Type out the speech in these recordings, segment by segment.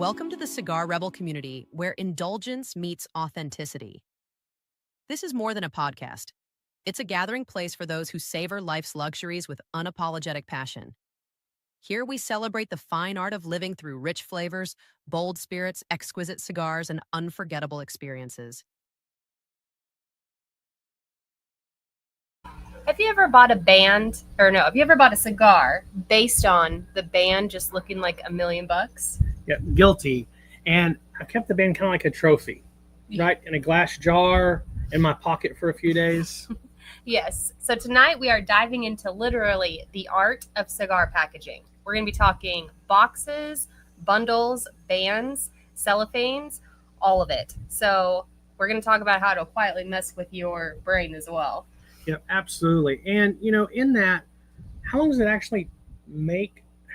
Welcome to the Cigar Rebel community, where indulgence meets authenticity. This is more than a podcast. It's a gathering place for those who savor life's luxuries with unapologetic passion. Here we celebrate the fine art of living through rich flavors, bold spirits, exquisite cigars, and unforgettable experiences. Have you ever bought have you ever bought a cigar based on the band just looking like $1 million? Yeah, guilty. And I kept the band kind of like a trophy, right? In a glass jar in my pocket for a few days. Yes. So tonight we are diving into literally the art of cigar packaging. We're going to be talking boxes, bundles, bands, cellophanes, all of it. So we're going to talk about how to quietly mess with your brain as well. Yeah, absolutely. And, in that, how long does it actually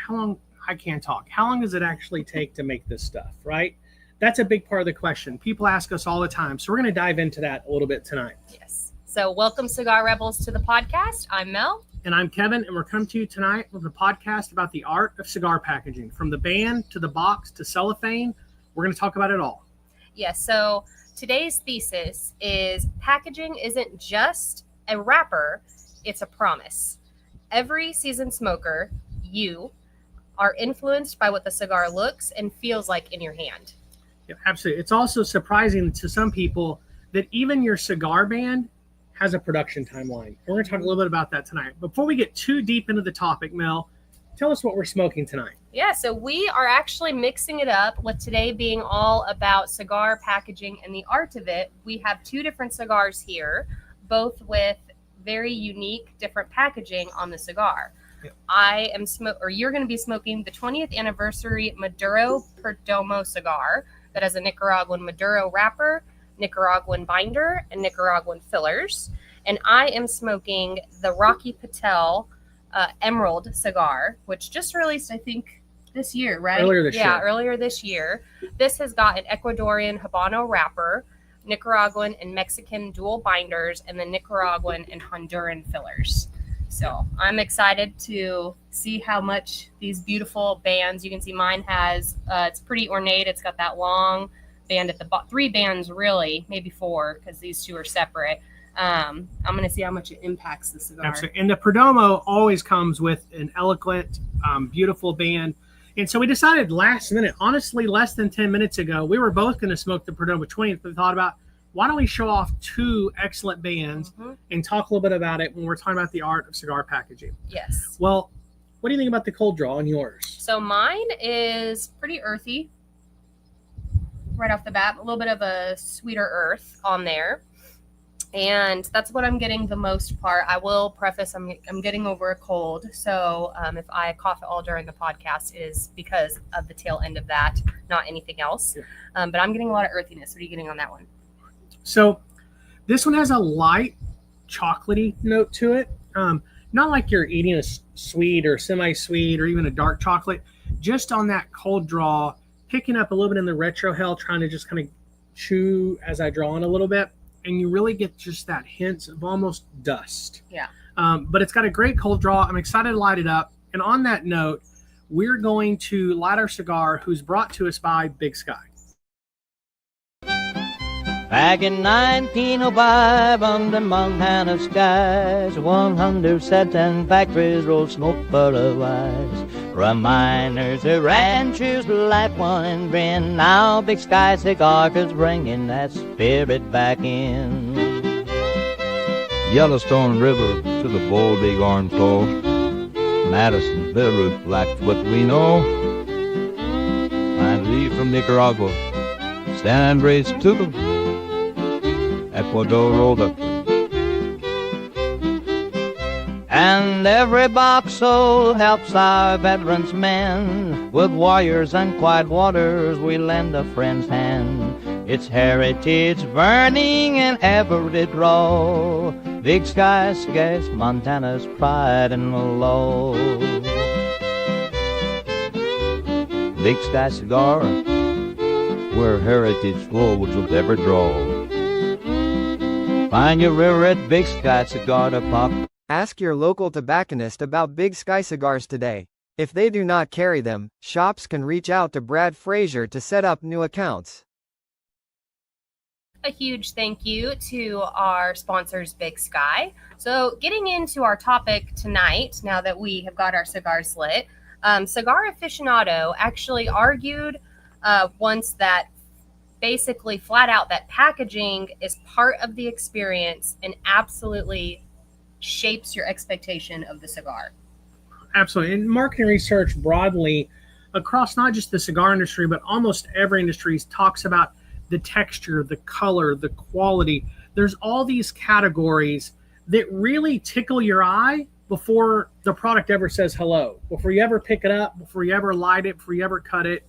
how long does it actually take to make this stuff, right? That's a big part of the question. People ask us all the time. So we're going to dive into that a little bit tonight. Yes. So welcome, Cigar Rebels, to the podcast. I'm Mel. And I'm Kevin, and we're coming to you tonight with a podcast about the art of cigar packaging. From the band to the box to cellophane, we're going to talk about it all. Yes. So today's thesis is packaging isn't just a wrapper, it's a promise. Every seasoned smoker, you, are influenced by what the cigar looks and feels like in your hand. Yeah, absolutely. It's also surprising to some people that even your cigar band has a production timeline. We're going to talk a little bit about that tonight. Before we get too deep into the topic, Mel, tell us what we're smoking tonight. Yeah, so we are actually mixing it up with today being all about cigar packaging and the art of it. We have two different cigars here, both with very unique different packaging on the cigar. Yep. You're going to be smoking the 20th anniversary Maduro Perdomo cigar that has a Nicaraguan Maduro wrapper, Nicaraguan binder, and Nicaraguan fillers. And I am smoking the Rocky Patel Emerald cigar, which just released, I think, this year, right? Earlier this year. This has got an Ecuadorian Habano wrapper, Nicaraguan and Mexican dual binders, and the Nicaraguan and Honduran fillers. So I'm excited to see how much these beautiful bands, you can see mine has, it's pretty ornate. It's got that long band at the bottom, 3 bands really, maybe 4, because these 2 are separate. I'm going to see how much it impacts the cigar. Absolutely. And the Perdomo always comes with an eloquent, beautiful band. And so we decided last minute, honestly, less than 10 minutes ago, we were both going to smoke the Perdomo 20th, but we thought about, why don't we show off 2 excellent bands and talk a little bit about it when we're talking about the art of cigar packaging. Yes. Well, what do you think about the cold draw on yours? So mine is pretty earthy right off the bat, a little bit of a sweeter earth on there. And that's what I'm getting the most part. I will preface, I'm getting over a cold. So if I cough at all during the podcast, it is because of the tail end of that, not anything else. Yeah. But I'm getting a lot of earthiness. What are you getting on that one? So this one has a light chocolatey note to it. Not like you're eating a sweet or semi-sweet or even a dark chocolate. Just on that cold draw, picking up a little bit in the retrohale, trying to just kind of chew as I draw in a little bit. And you really get just that hint of almost dust. Yeah. But it's got a great cold draw. I'm excited to light it up. And on that note, we're going to light our cigar, who's brought to us by Big Sky. Back in 1905, under Montana skies, 107 factories rolled smoke for a wise. Reminders of ranchers' life, one and grin. Now Big Sky Cigar is bringing that spirit back in. Yellowstone River to the bold bighorn flow. Madison River, that's what we know. Finally from Nicaragua, San Andres to the Ecuador rolled up. And every box soul helps our veterans men. With warriors and quiet waters, we lend a friend's hand. It's heritage burning in every draw. Big Sky Cigars, Montana's pride and law. Big Sky Cigar, where heritage flows with every draw. Find your river at Big Sky Cigar to pop. Ask your local tobacconist about Big Sky cigars today. If they do not carry them, shops can reach out to Brad Frazier to set up new accounts. A huge thank you to our sponsors, Big Sky. So getting into our topic tonight, now that we have got our cigars lit, Cigar Aficionado actually argued once that basically flat out that packaging is part of the experience and absolutely shapes your expectation of the cigar. Absolutely. And marketing research broadly across not just the cigar industry, but almost every industry talks about the texture, the color, the quality. There's all these categories that really tickle your eye before the product ever says hello, before you ever pick it up, before you ever light it, before you ever cut it.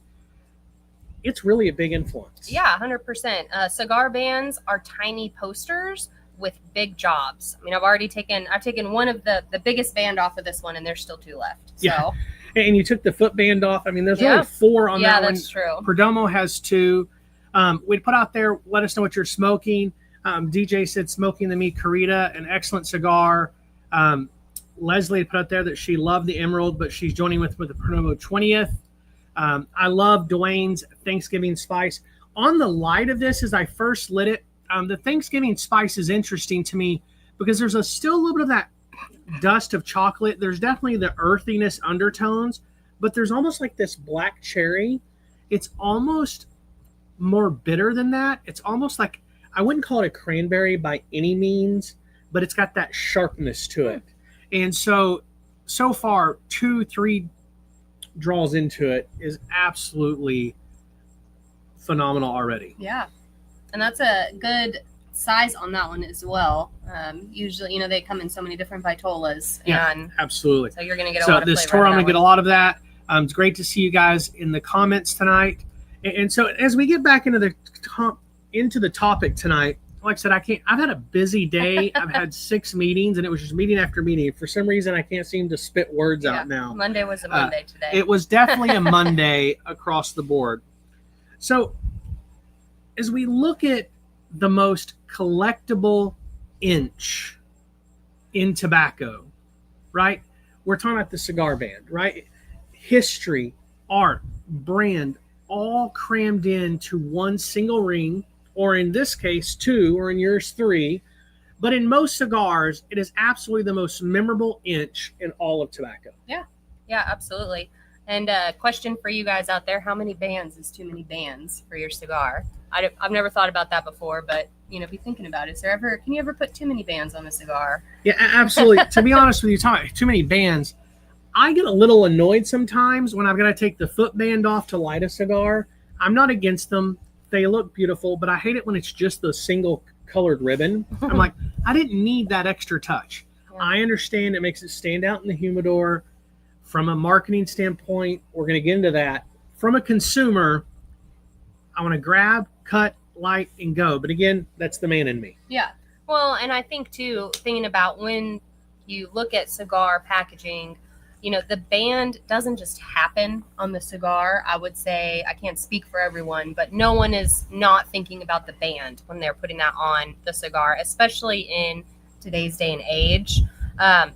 It's really a big influence. Yeah, 100%. Cigar bands are tiny posters with big jobs. I mean, I've taken one of the biggest band off of this one, and there's still 2 left. So. Yeah. And you took the foot band off. I mean, there's only 4 on that one. Yeah, that's true. Perdomo has 2. We'd put out there, let us know what you're smoking. DJ said Smoking the Mi Carita, an excellent cigar. Leslie had put out there that she loved the Emerald, but she's joining with the Perdomo 20th. I love Dwayne's Thanksgiving Spice. On the light of this, as I first lit it, the Thanksgiving Spice is interesting to me because there's still a little bit of that dust of chocolate. There's definitely the earthiness undertones, but there's almost like this black cherry. It's almost more bitter than that. It's almost like, I wouldn't call it a cranberry by any means, but it's got that sharpness to it. And so far, 2-3 draws into it is absolutely phenomenal already. Yeah. And that's a good size on that one as well. Usually, they come in so many different vitolas. Yeah, absolutely. So you're going to get a lot of flavor. So this tour, I'm going to get a lot of that. It's great to see you guys in the comments tonight. And so as we get back into the topic tonight, like I said, I've had a busy day. I've had 6 meetings, and it was just meeting after meeting. For some reason, I can't seem to spit words out now. Monday was a Monday today. It was definitely a Monday across the board. So as we look at the most collectible inch in tobacco, right? We're talking about the cigar band, right? History, art, brand, all crammed into one single ring, or in this case, 2, or in yours, 3. But in most cigars, it is absolutely the most memorable inch in all of tobacco. Yeah, absolutely. And question for you guys out there, how many bands is too many bands for your cigar? I've never thought about that before, but, be thinking about it. Can you ever put too many bands on a cigar? Yeah, absolutely. To be honest with you, too many bands, I get a little annoyed sometimes when I've got to take the foot band off to light a cigar. I'm not against them. They look beautiful, but I hate it when it's just the single colored ribbon. I'm like, I didn't need that extra touch. Yeah. I understand it makes it stand out in the humidor. From a marketing standpoint, we're going to get into that. From a consumer, I want to grab, cut, light, and go. But again, that's the man in me. Yeah. Well, and I think, too, thinking about when you look at cigar packaging, the band doesn't just happen on the cigar. I would say, I can't speak for everyone, but no one is not thinking about the band when they're putting that on the cigar, especially in today's day and age.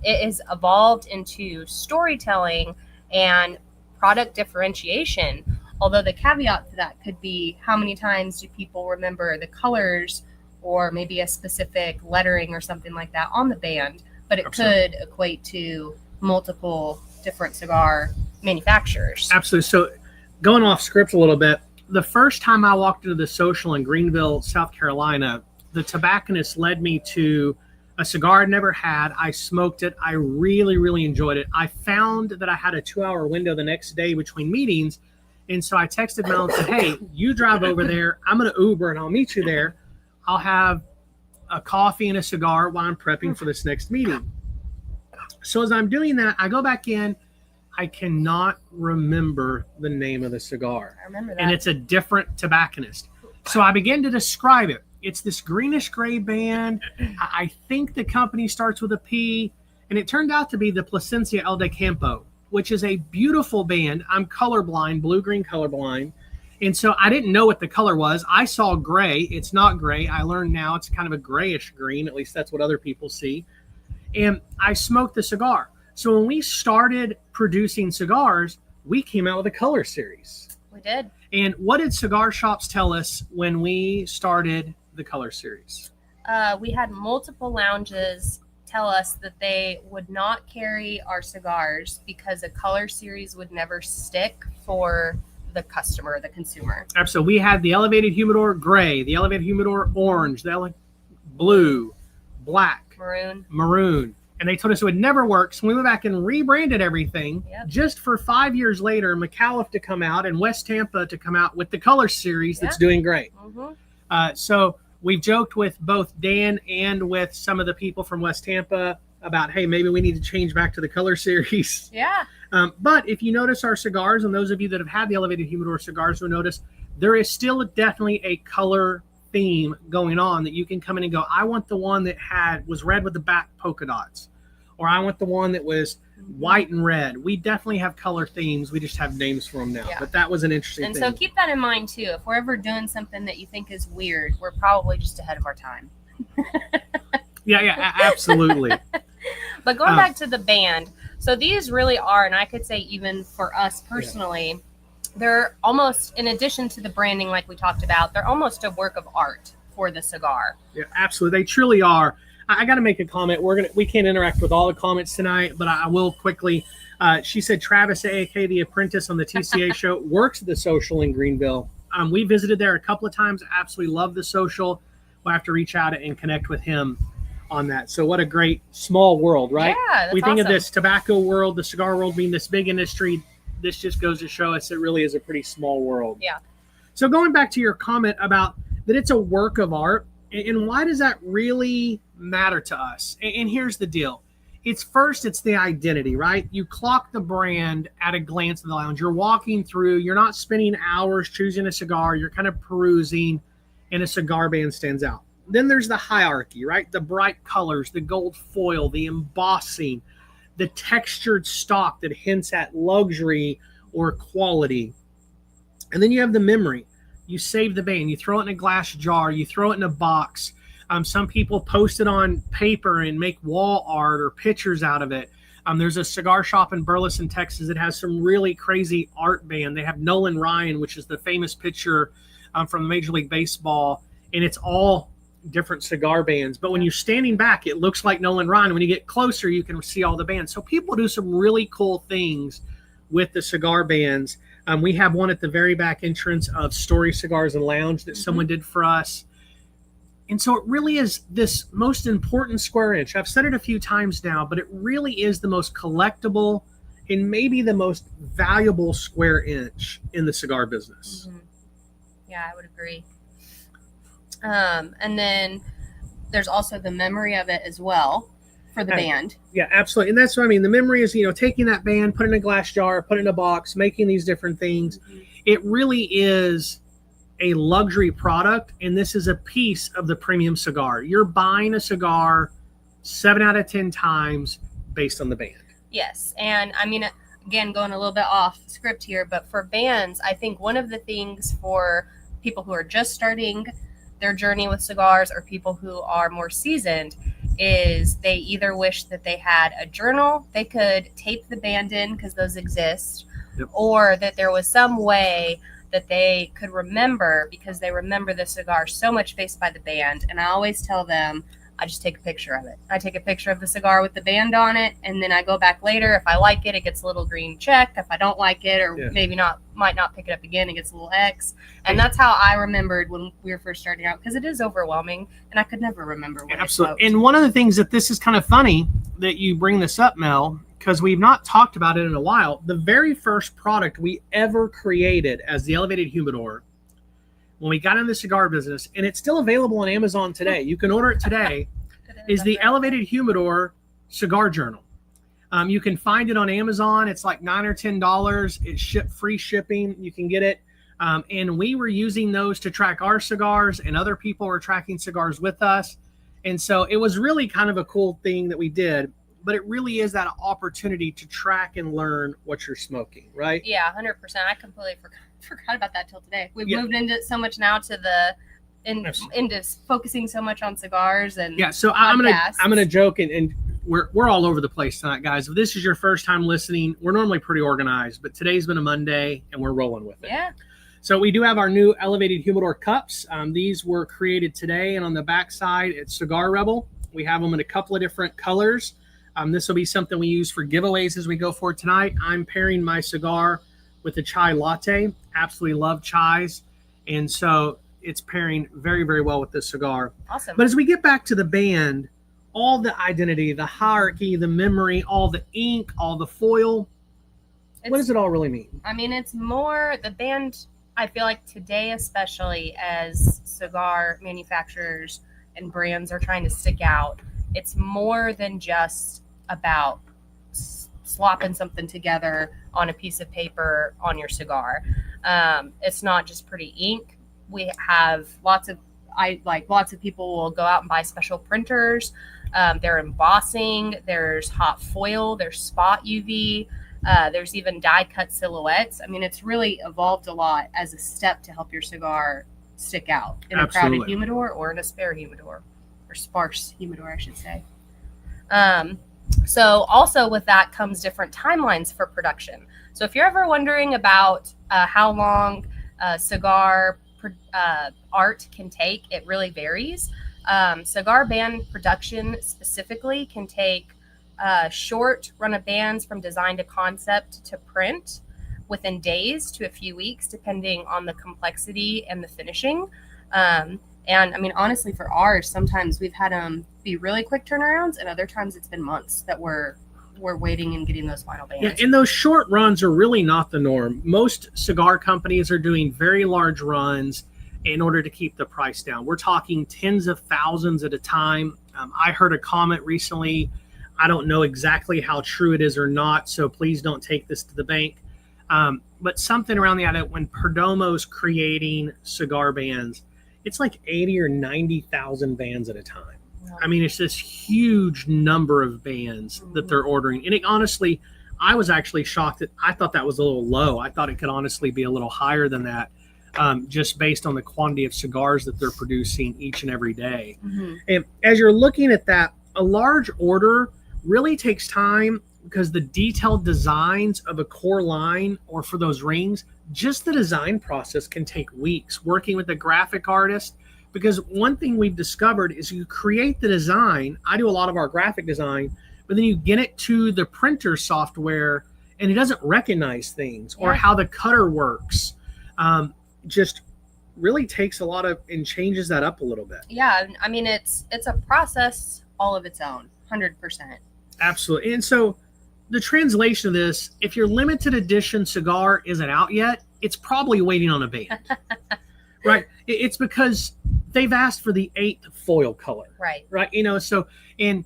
It has evolved into storytelling and product differentiation. Although the caveat to that could be, how many times do people remember the colors or maybe a specific lettering or something like that on the band? But it Absolutely. Could equate to multiple different cigar manufacturers. Absolutely. So going off script a little bit, the first time I walked into the social in Greenville, South Carolina, the tobacconist led me to a cigar I'd never had. I smoked it. I really, really enjoyed it. I found that I had a 2-hour window the next day between meetings. And so I texted Mel and said, hey, you drive over there. I'm going to Uber and I'll meet you there. I'll have a coffee and a cigar while I'm prepping for this next meeting. So as I'm doing that, I go back in. I cannot remember the name of the cigar. I remember that. And it's a different tobacconist. So I begin to describe it. It's this greenish gray band. I think the company starts with a P. And it turned out to be the Plasencia El de Campo, which is a beautiful band. I'm colorblind, blue-green colorblind. And so I didn't know what the color was. I saw gray. It's not gray. I learned now it's kind of a grayish green. At least that's what other people see. And I smoked the cigar. So when we started producing cigars, we came out with a color series. We did. And what did cigar shops tell us when we started the color series? We had multiple lounges tell us that they would not carry our cigars because a color series would never stick for the customer, the consumer. Absolutely. We had the elevated humidor gray, the elevated humidor orange, the blue, black, maroon. And they told us it would never work. So we went back and rebranded everything just for 5 years later, McAuliffe to come out and West Tampa to come out with the color series that's doing great. So we've joked with both Dan and with some of the people from West Tampa about, hey, maybe we need to change back to the color series. Yeah. But if you notice our cigars, and those of you that have had the elevated humidor cigars will notice there is still definitely a color theme going on that you can come in and go, I want the one that was red with the back polka dots, or I want the one that was white and red. We definitely have color themes. We just have names for them now. But that was an interesting thing. And so keep that in mind too. If we're ever doing something that you think is weird, we're probably just ahead of our time. Yeah, absolutely. But going back to the band, so these really are, and I could say even for us personally, they're almost, in addition to the branding like we talked about, they're almost a work of art for the cigar. Yeah, absolutely. They truly are. I got to make a comment. We can't interact with all the comments tonight, but I will quickly. She said Travis, a.k.a. the apprentice on the TCA show, works at the Social in Greenville. We visited there a couple of times. Absolutely love the Social. We'll have to reach out and connect with him on that. So what a great small world, right? Yeah, that's we think awesome. of this tobacco world, the cigar world being this big industry. This just goes to show us it really is a pretty small world. Yeah. So going back to your comment about that it's a work of art, and why does that really matter to us? And here's the deal. It's the identity, right? You clock the brand at a glance of the lounge. You're walking through, you're not spending hours choosing a cigar. You're kind of perusing, and a cigar band stands out. Then there's the hierarchy, right? The bright colors, the gold foil, the embossing, the textured stock that hints at luxury or quality. And then you have the memory. You save the band. You throw it in a glass jar. You throw it in a box. Some people post it on paper and make wall art or pictures out of it. There's a cigar shop in Burleson, Texas that has some really crazy art band. They have Nolan Ryan, which is the famous pitcher from Major League Baseball, and it's all different cigar bands. But when you're standing back, it looks like Nolan Ryan. When you get closer, you can see all the bands. So people do some really cool things with the cigar bands. We have one at the very back entrance of Story Cigars and Lounge that someone did for us. And so it really is this most important square inch. I've said it a few times now, but it really is the most collectible and maybe the most valuable square inch in the cigar business. Yeah, I would agree. And then there's also the memory of it as well for the band. Yeah, absolutely. And that's what I mean. The memory is, taking that band, put it in a glass jar, put it in a box, making these different things. It really is a luxury product, and this is a piece of the premium cigar. You're buying a cigar 7 out of 10 times based on the band. Yes. And I mean, again, going a little bit off script here, but for bands, I think one of the things for people who are just starting their journey with cigars or people who are more seasoned is they either wish that they had a journal they could tape the band in, because those exist, or that there was some way that they could remember, because they remember the cigar so much based by the band. And I always tell them, I just take a picture of it. I take a picture of the cigar with the band on it, and then I go back later. If I like it, it gets a little green check. If I don't like it, or might not pick it up again, it gets a little X. And that's how I remembered when we were first starting out, because it is overwhelming, and I could never remember what Absolutely. And one of the things that this is kind of funny that you bring this up, Mel, because we've not talked about it in a while. The very first product we ever created as the Elevated Humidor, when we got in the cigar business, and it's still available on Amazon today, you can order it today, is the Elevated Humidor Cigar Journal. You can find it on Amazon. It's like $9 or $10. It's free shipping. You can get it. And we were using those to track our cigars, and other people were tracking cigars with us. And so it was really kind of a cool thing that we did. But it really is that opportunity to track and learn what you're smoking, right? Yeah, 100%. I completely forgot about that till today. We've moved into so much now to into focusing so much on cigars and so I'm gonna joke and we're all over the place tonight, guys. If this is your first time listening, we're normally pretty organized, but today's been a Monday and we're rolling with it. Yeah. So we do have our new elevated humidor cups. These were created today, and on the back side, it's Cigar Rebel. We have them in a couple of different colors. This will be something we use for giveaways as we go forward tonight. I'm pairing my cigar with a chai latte. Absolutely love chais, and so it's pairing very, very well with this cigar. Awesome. But as we get back to the band, all the identity, the hierarchy, the memory, all the ink, all the foil, what does it all really mean? I mean, it's more the band. I feel like today, especially as cigar manufacturers and brands are trying to stick out, it's more than just about slopping something together on a piece of paper on your cigar. It's not just pretty ink. We have lots of people will go out and buy special printers. They're embossing. There's hot foil. There's spot UV. There's even die-cut silhouettes. I mean, it's really evolved a lot as a step to help your cigar stick out in a crowded humidor or in a spare humidor, or sparse humidor, I should say. So also with that comes different timelines for production. So if you're ever wondering about how long cigar art can take, it really varies. Cigar band production specifically can take short run of bands from design to concept to print within days to a few weeks, depending on the complexity and the finishing. And I mean, honestly, for ours, sometimes we've had them be really quick turnarounds, and other times it's been months that we're waiting and getting those final bands. Yeah, and those short runs are really not the norm. Most cigar companies are doing very large runs in order to keep the price down. We're talking tens of thousands at a time. I heard a comment recently. I don't know exactly how true it is or not, so please don't take this to the bank. But something around the idea, when Perdomo's creating cigar bands, it's like 80 or 90,000 bands at a time. Wow. I mean, it's this huge number of bands that they're ordering. And it, honestly, I was actually shocked that I thought that was a little low. I thought it could honestly be a little higher than that, just based on the quantity of cigars that they're producing each and every day. Mm-hmm. And as you're looking at that, a large order really takes time, because the detailed designs of a core line or for those rings, just the design process can take weeks working with a graphic artist. Because one thing we've discovered is you create the design. I do a lot of our graphic design, but then you get it to the printer software and it doesn't recognize things or how the cutter works. Just really takes a lot of, and changes that up a little bit. Yeah. I mean, it's a process all of its own, 100%. Absolutely. And so the translation of this, if your limited edition cigar isn't out yet, it's probably waiting on a band. Right? It's because they've asked for the 8th foil color. Right. You know, so, and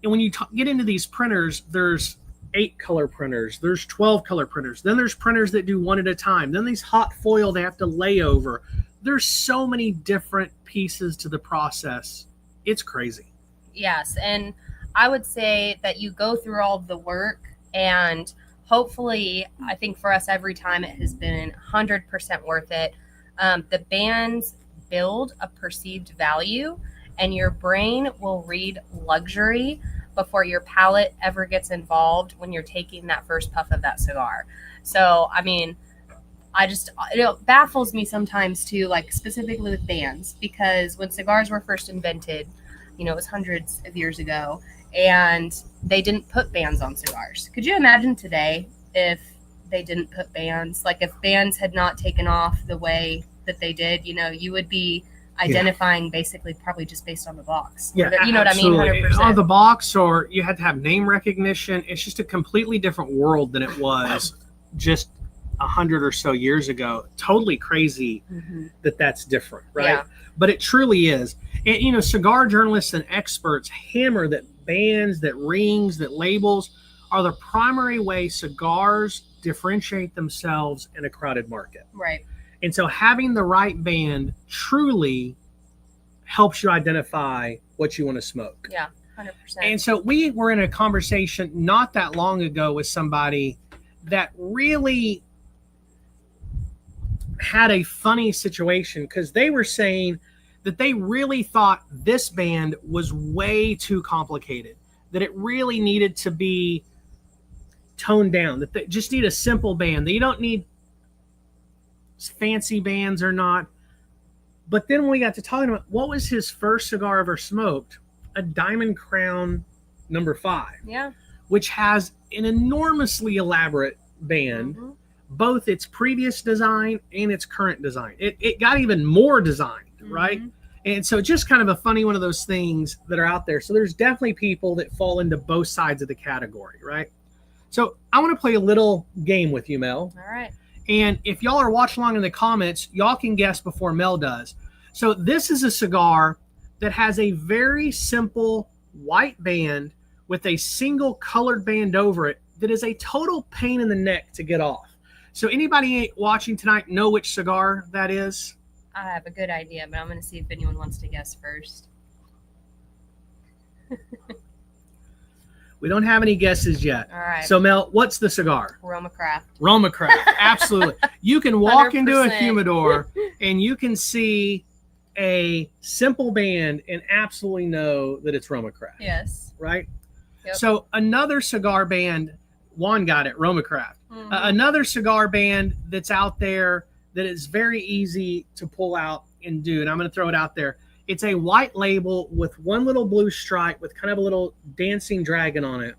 when you get into these printers, there's 8 color printers, there's 12 color printers, then there's printers that do one at a time, then these hot foil they have to lay over. There's so many different pieces to the process. It's crazy. Yes. And I would say that you go through all of the work, and hopefully, I think for us every time it has been 100% worth it. The bands build a perceived value, and your brain will read luxury before your palate ever gets involved when you're taking that first puff of that cigar. So, I mean, it baffles me sometimes too, like specifically with bands, because when cigars were first invented, you know, it was hundreds of years ago, and they didn't put bands on cigars. Could you imagine today if they didn't put bands? Like if bands had not taken off the way that they did, you know, you would be identifying basically probably just based on the box. Yeah, you know absolutely. What I mean? 100%. On the box, or you had to have name recognition. It's just a completely different world than it was just 100 or so years ago. Totally crazy that that's different, right? Yeah. But it truly is. And, you know, cigar journalists and experts hammer that bands, that rings, that labels are the primary way cigars differentiate themselves in a crowded market. Right. And so having the right band truly helps you identify what you want to smoke. Yeah, 100%. And so we were in a conversation not that long ago with somebody that really had a funny situation, because they were saying that they really thought this band was way too complicated. that it really needed to be toned down, that they just need a simple band, that you don't need fancy bands or not. But then when we got to talking about what was his first cigar ever smoked, a Diamond Crown number 5. Yeah. Which has an enormously elaborate band, both its previous design and its current design. It got even more designed, right? And so just kind of a funny one of those things that are out there. So there's definitely people that fall into both sides of the category, right? So I want to play a little game with you, Mel. All right. And if y'all are watching along in the comments, y'all can guess before Mel does. So this is a cigar that has a very simple white band with a single colored band over it that is a total pain in the neck to get off. So anybody watching tonight know which cigar that is? I have a good idea, but I'm going to see if anyone wants to guess first. We don't have any guesses yet. All right. So Mel, what's the cigar? Roma Craft. Roma Craft, absolutely. You can walk into a 100%. humidor and you can see a simple band and absolutely know that it's Roma Craft. Yes. Right? Yep. So another cigar band, Juan got it, Roma Craft. Another cigar band that's out there that is very easy to pull out and do, and I'm going to throw it out there. It's a white label with one little blue stripe with kind of a little dancing dragon on it.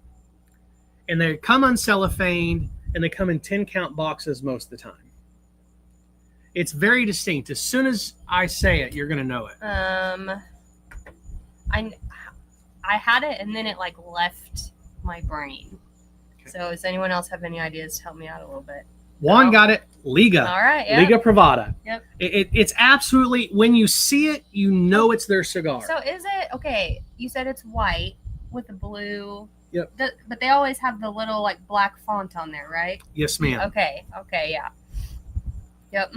And they come uncellophane, and they come in 10-count boxes most of the time. It's very distinct. As soon as I say it, you're going to know it. I had it, and then it like left my brain. Okay. So does anyone else have any ideas to help me out a little bit? Juan No? got it. Liga. All right. Yeah. Liga Privada. Yep. It's absolutely, when you see it, you know it's their cigar. So is it, okay, you said it's white with a blue. Yep. But they always have the little like black font on there, right? Yes, ma'am. Okay, yeah. Yep.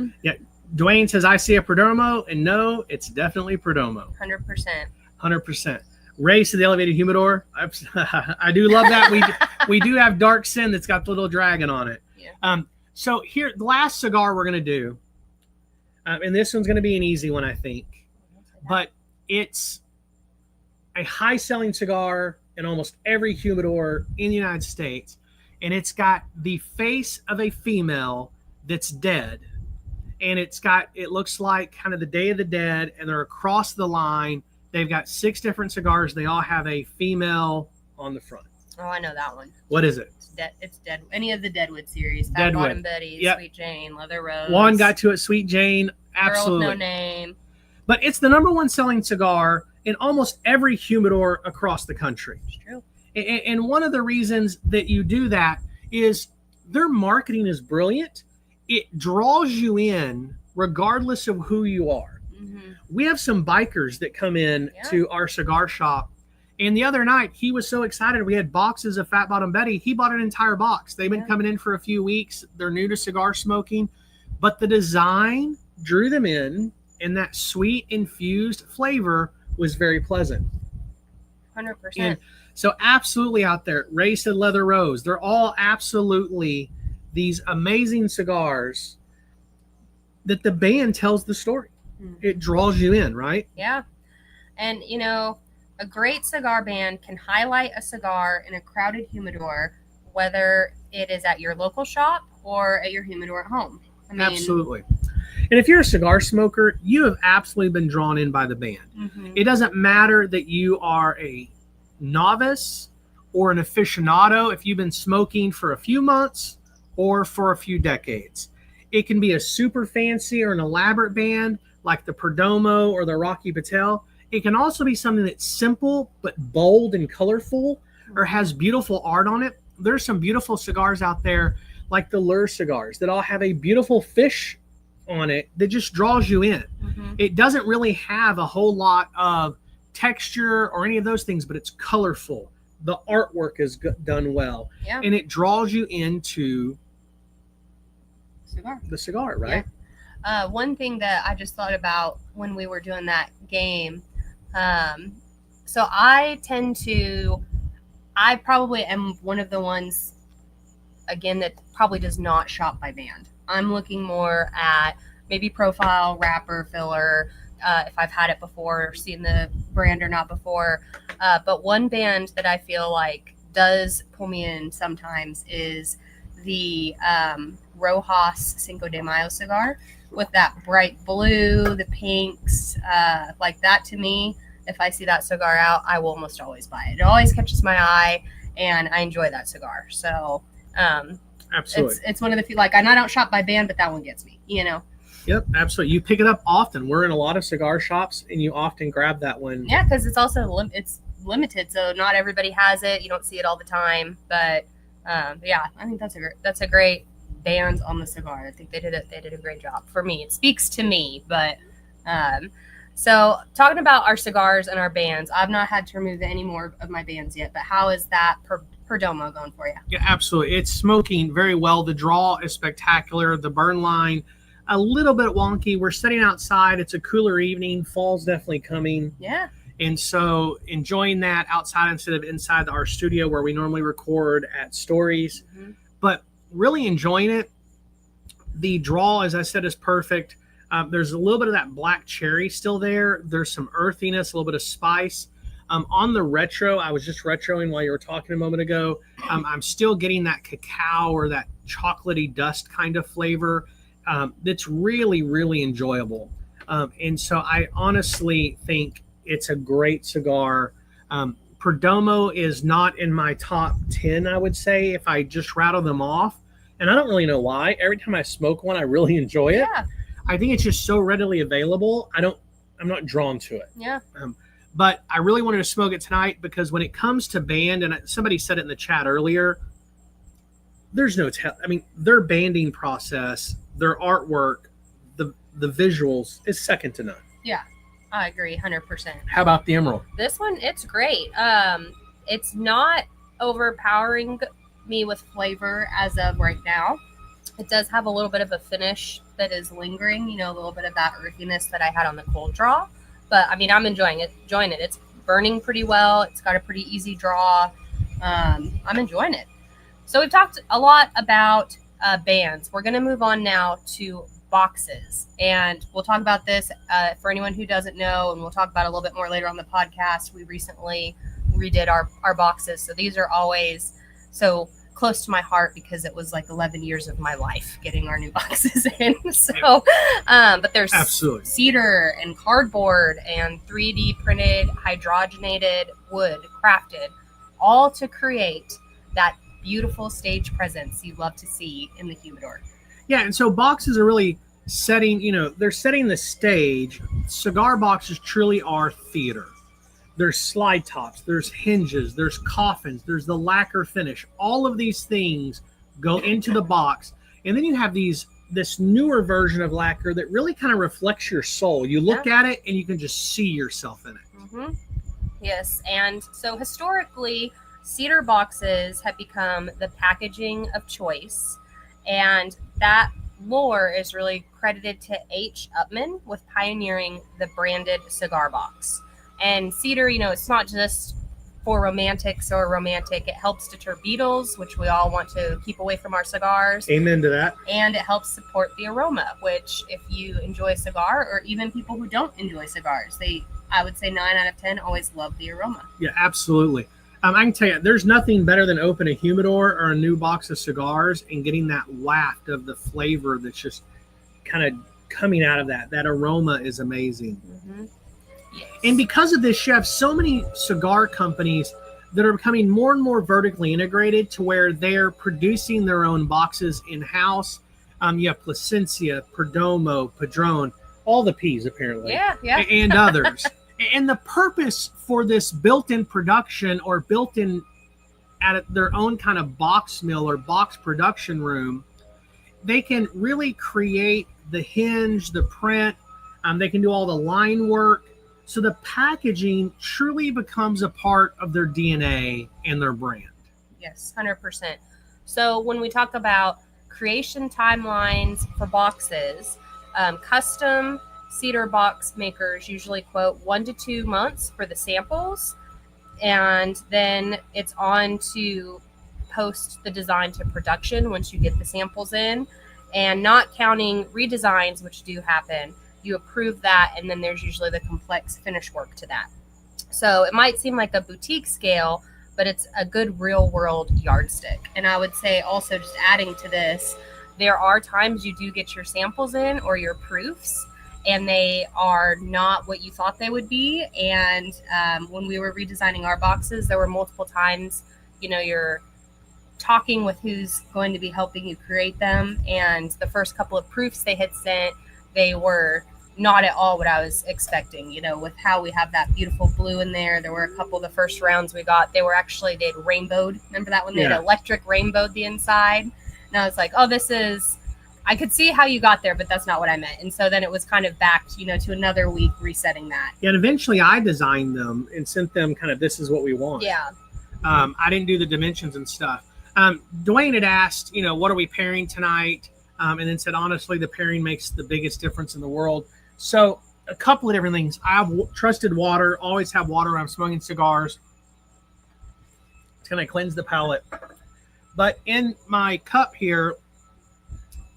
Dwayne says, I see a Perdomo, and no, it's definitely Perdomo. 100%. 100%. Race to the elevated humidor. I do love that. We do have Dark Sin that's got the little dragon on it. Yeah. So here, the last cigar we're going to do, and this one's going to be an easy one, I think, but it's a high-selling cigar in almost every humidor in the United States, and it's got the face of a female that's dead, and it looks like kind of the Day of the Dead, and they're across the line. They've got 6 different cigars. They all have a female on the front. Oh, I know that one. What is it? It's Dead. Any of the Deadwood series. Fat Deadwood. Bottom Betty, Yep. Sweet Jane, Leather Rose. Juan got to it, Sweet Jane. Absolutely. Girl with No Name. But it's the #1 selling cigar in almost every humidor across the country. It's true. And one of the reasons that you do that is their marketing is brilliant. It draws you in regardless of who you are. We have some bikers that come in to our cigar shop. And the other night, he was so excited. We had boxes of Fat Bottom Betty. He bought an entire box. They've been coming in for a few weeks. They're new to cigar smoking. But the design drew them in, and that sweet infused flavor was very pleasant. 100%. And so absolutely out there, Race and Leather Rose, they're all absolutely these amazing cigars that the band tells the story. It draws you in, right? Yeah. And, you know, a great cigar band can highlight a cigar in a crowded humidor, whether it is at your local shop or at your humidor at home. I mean, Absolutely. And if you're a cigar smoker, you have absolutely been drawn in by the band. It doesn't matter that you are a novice or an aficionado, if you've been smoking for a few months or for a few decades. It can be a super fancy or an elaborate band like the Perdomo or the Rocky Patel. It can also be something that's simple but bold and colorful or has beautiful art on it. There's some beautiful cigars out there like the Lure cigars that all have a beautiful fish on it that just draws you in. It doesn't really have a whole lot of texture or any of those things, but it's colorful. The artwork is done well. And it draws you into the cigar, right? One thing that I just thought about when we were doing that game, so I probably am one of the ones, again, that probably does not shop by band. I'm looking more at maybe profile, wrapper, filler, if I've had it before, seen the brand or not before. But one band that I feel like does pull me in sometimes is the Rojas Cinco de Mayo cigar with that bright blue, the pinks, like that. To me, if I see that cigar out, I will almost always buy it. It always catches my eye, and I enjoy that cigar. So Absolutely. it's one of the few, like, I don't shop by band, but that one gets me, Yep, absolutely. You pick it up often. We're in a lot of cigar shops, and you often grab that one. Yeah, because it's also it's limited, so not everybody has it. You don't see it all the time, but yeah, I think that's a great band on the cigar. I think they did a great job. For me, it speaks to me. But so talking about our cigars and our bands, I've not had to remove any more of my bands yet. But how is that Perdomo going for you? Yeah, absolutely. It's smoking very well. The draw is spectacular. The burn line, a little bit wonky. We're sitting outside. It's a cooler evening. Fall's definitely coming. Yeah. And so enjoying that outside instead of inside our studio where we normally record at Stories. Mm-hmm. But really enjoying it. The draw, as I said, is perfect. There's a little bit of that black cherry still there. There's some earthiness, a little bit of spice. On the retro, I was just retroing while you were talking a moment ago. I'm still getting that cacao or that chocolatey dust kind of flavor. That's really, really enjoyable. And so I honestly think it's a great cigar. Perdomo is not in my top 10, I would say, if I just rattle them off. And I don't really know why. Every time I smoke one, I really enjoy it. Yeah. I think it's just so readily available. I'm not drawn to it. Yeah. But I really wanted to smoke it tonight because when it comes to band, and somebody said it in the chat earlier, there's no their banding process, their artwork, the visuals is second to none. Yeah, I agree 100%. How about the Emerald? This one, it's great. It's not overpowering me with flavor as of right now. It does have a little bit of a finish that is lingering, a little bit of that earthiness that I had on the cold draw. But I'm enjoying it. It's burning pretty well. It's got a pretty easy draw. I'm enjoying it. So we've talked a lot about bands. We're going to move on now to boxes. And we'll talk about this for anyone who doesn't know, and we'll talk about it a little bit more later on the podcast. We recently redid our boxes. So these are always so close to my heart because it was like 11 years of my life getting our new boxes in. So, but there's absolutely cedar and cardboard and 3D printed, hydrogenated wood, crafted, all to create that beautiful stage presence you love to see in the humidor. Yeah, and so boxes are really setting the stage. Cigar boxes truly are theater. There's slide tops, there's hinges, there's coffins, there's the lacquer finish. All of these things go into the box. And then you have this newer version of lacquer that really kind of reflects your soul. You look at it and you can just see yourself in it. Mm-hmm. Yes. And so historically, cedar boxes have become the packaging of choice. And that lore is really credited to H. Upman with pioneering the branded cigar box. And cedar, it's not just for romantics or romantic. It helps deter beetles, which we all want to keep away from our cigars. Amen to that. And it helps support the aroma, which if you enjoy a cigar, or even people who don't enjoy cigars, I would say 9 out of 10 always love the aroma. Yeah, absolutely. I can tell you, there's nothing better than opening a humidor or a new box of cigars and getting that waft of the flavor that's just kind of coming out of that. That aroma is amazing. Mm-hmm. Yes. And because of this, you have so many cigar companies that are becoming more and more vertically integrated to where they're producing their own boxes in-house. You have Plasencia, Perdomo, Padron, all the P's apparently. Yeah. And others. And the purpose for this built-in production or built-in at their own kind of box mill or box production room, they can really create the hinge, the print. They can do all the line work. So the packaging truly becomes a part of their DNA and their brand. Yes, 100%. So when we talk about creation timelines for boxes, custom cedar box makers usually quote 1 to 2 months for the samples, and then it's on to post the design to production once you get the samples in, and not counting redesigns, which do happen. You approve that, and then there's usually the complex finish work to that. So it might seem like a boutique scale, but it's a good real world yardstick. And I would say also, just adding to this, there are times you do get your samples in or your proofs, and they are not what you thought they would be. And when we were redesigning our boxes, there were multiple times, you're talking with who's going to be helping you create them. And the first couple of proofs they had sent, they were not at all what I was expecting, with how we have that beautiful blue in there. There were a couple of the first rounds we got, they'd rainbowed. Remember that one? They had electric rainbowed the inside. And I was like, oh, I could see how you got there, but that's not what I meant. And so then it was kind of back, to another week resetting that. Yeah, and eventually I designed them and sent them kind of, this is what we want. Yeah. I didn't do the dimensions and stuff. Dwayne had asked, what are we pairing tonight? And then said, honestly, the pairing makes the biggest difference in the world. So a couple of different things. I have trusted water, always have water when I'm smoking cigars. It's going to cleanse the palate. But in my cup here,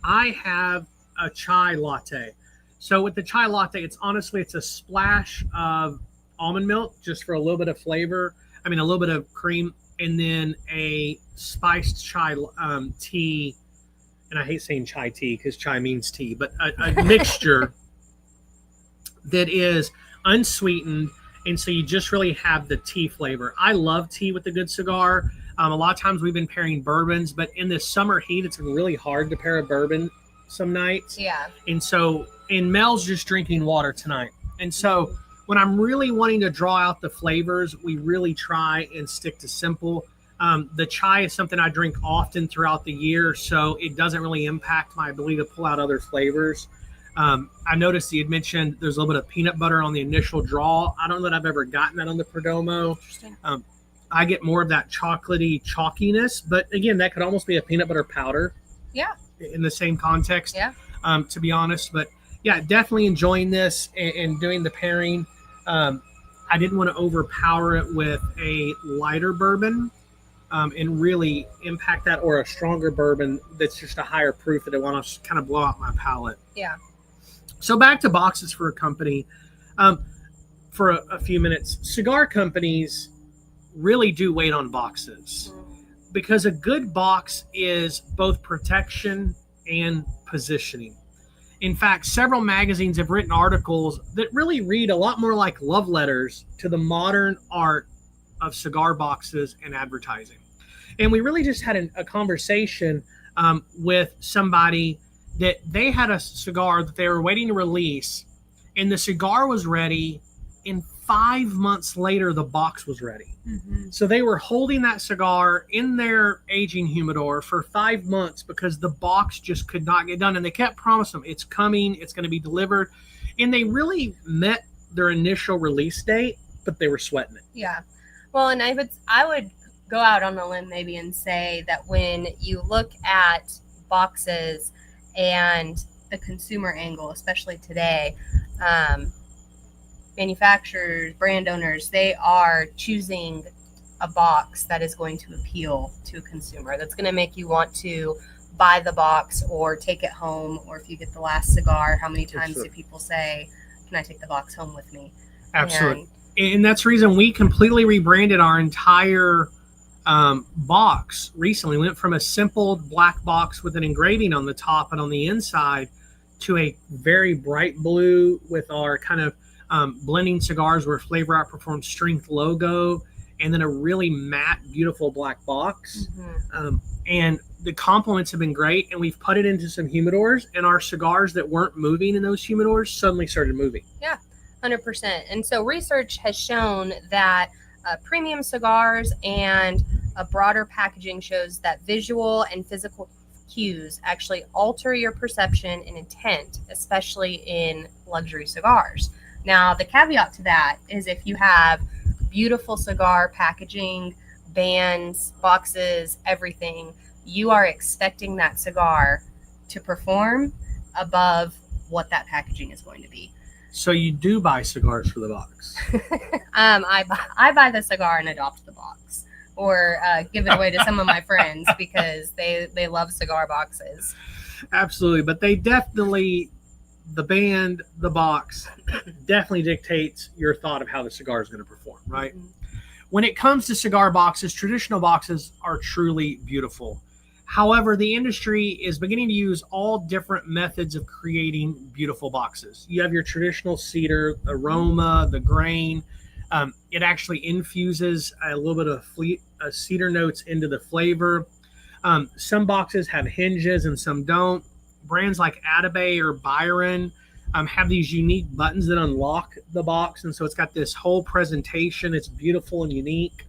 I have a chai latte. So with the chai latte, it's a splash of almond milk just for a little bit of flavor. A little bit of cream, and then a spiced chai tea. And I hate saying chai tea because chai means tea, but a mixture that is unsweetened. And so you just really have the tea flavor. I love tea with a good cigar. A lot of times we've been pairing bourbons, but in this summer heat, it's really hard to pair a bourbon some nights. Yeah. And Mel's just drinking water tonight. And so when I'm really wanting to draw out the flavors, we really try and stick to simple. The chai is something I drink often throughout the year, so it doesn't really impact my ability to pull out other flavors. I noticed you had mentioned there's a little bit of peanut butter on the initial draw. I don't know that I've ever gotten that on the Perdomo. Interesting. I get more of that chocolatey chalkiness, but again, that could almost be a peanut butter powder. Yeah. In the same context. Yeah. To be honest, but yeah, definitely enjoying this and doing the pairing. I didn't want to overpower it with a lighter bourbon and really impact that, or a stronger bourbon that's just a higher proof that I want to kind of blow out my palate. Yeah. So back to boxes for a company. For a few minutes, cigar companies really do wait on boxes because a good box is both protection and positioning. In fact, several magazines have written articles that really read a lot more like love letters to the modern art of cigar boxes and advertising. And we really just had a conversation with somebody that they had a cigar that they were waiting to release, and the cigar was ready, and 5 months later, the box was ready. Mm-hmm. So they were holding that cigar in their aging humidor for 5 months because the box just could not get done. And they kept promising them, it's coming, it's going to be delivered. And they really met their initial release date, but they were sweating it. Yeah. Well, and I would go out on a limb maybe and say that when you look at boxes and the consumer angle, especially today, manufacturers, brand owners, they are choosing a box that is going to appeal to a consumer. That's going to make you want to buy the box or take it home. Or if you get the last cigar, how many times do people say, can I take the box home with me? Absolutely. And that's the reason we completely rebranded our entire box recently. We went from a simple black box with an engraving on the top and on the inside to a very bright blue with our kind of blending cigars where flavor outperforms strength logo, and then a really matte, beautiful black box. Mm-hmm. And the compliments have been great, and we've put it into some humidors, and our cigars that weren't moving in those humidors suddenly started moving. Yeah, 100%. And so research has shown that premium cigars and a broader packaging shows that visual and physical cues actually alter your perception and intent, especially in luxury cigars. Now, the caveat to that is if you have beautiful cigar packaging, bands, boxes, everything, you are expecting that cigar to perform above what that packaging is going to be. So you do buy cigars for the box? I buy the cigar and adopt the box, or give it away to some of my friends because they love cigar boxes. Absolutely, but they definitely, the band, the box, definitely dictates your thought of how the cigar is going to perform. right? Mhm. When it comes to cigar boxes, traditional boxes are truly beautiful. However, the industry is beginning to use all different methods of creating beautiful boxes. You have your traditional cedar aroma, the grain. It actually infuses a little bit of cedar notes into the flavor. Some boxes have hinges and some don't. Brands like Atabay or Byron have these unique buttons that unlock the box. And so it's got this whole presentation. It's beautiful and unique.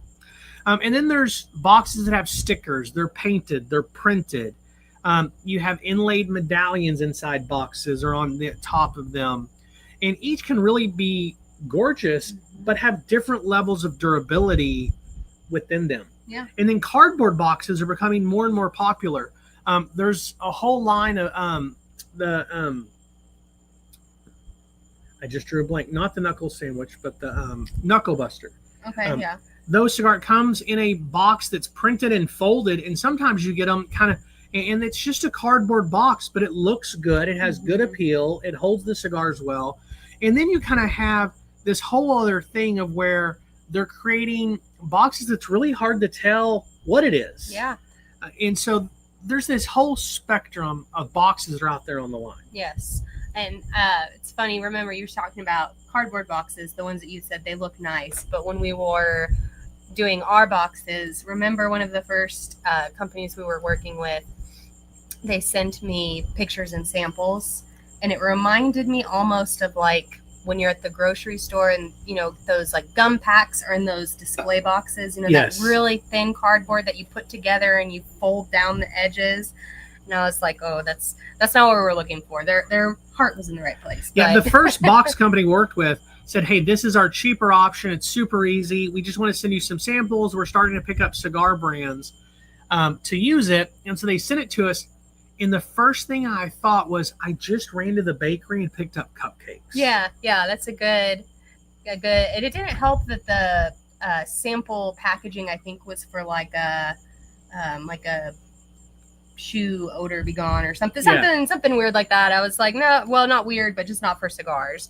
And then there's boxes that have stickers. They're painted. They're printed. You have inlaid medallions inside boxes or on the top of them. And each can really be gorgeous, but have different levels of durability within them. Yeah. And then cardboard boxes are becoming more and more popular. There's a whole line of I just drew a blank. Not the knuckle sandwich, but the knuckle buster. Okay, yeah. Those cigar comes in a box that's printed and folded, and sometimes you get them kind of, and it's just a cardboard box, but it looks good. It has good appeal. It holds the cigars well. And then you kind of have this whole other thing of where they're creating boxes that's really hard to tell what it is. Yeah. And so there's this whole spectrum of boxes that are out there on the line. Yes. And it's funny, remember you were talking about cardboard boxes, the ones that you said they look nice, but when we were doing our boxes, remember one of the first companies we were working with, they sent me pictures and samples, and it reminded me almost of like when you're at the grocery store and, you know, those like gum packs are in those display boxes, you know, Yes. that really thin cardboard that you put together and you fold down the edges. And I was like, oh, that's not what we were looking for. Their heart was in the right place. Yeah, But the first box company we worked with said, hey, this is our cheaper option. It's super easy. We just want to send you some samples. We're starting to pick up cigar brands to use it. And so they sent it to us. And the first thing I thought was, I just ran to the bakery and picked up cupcakes. yeah, that's a good. And it didn't help that the sample packaging, I think, was for like a shoe odor be gone or something weird like that. I was like, no, well, not weird, but just not for cigars.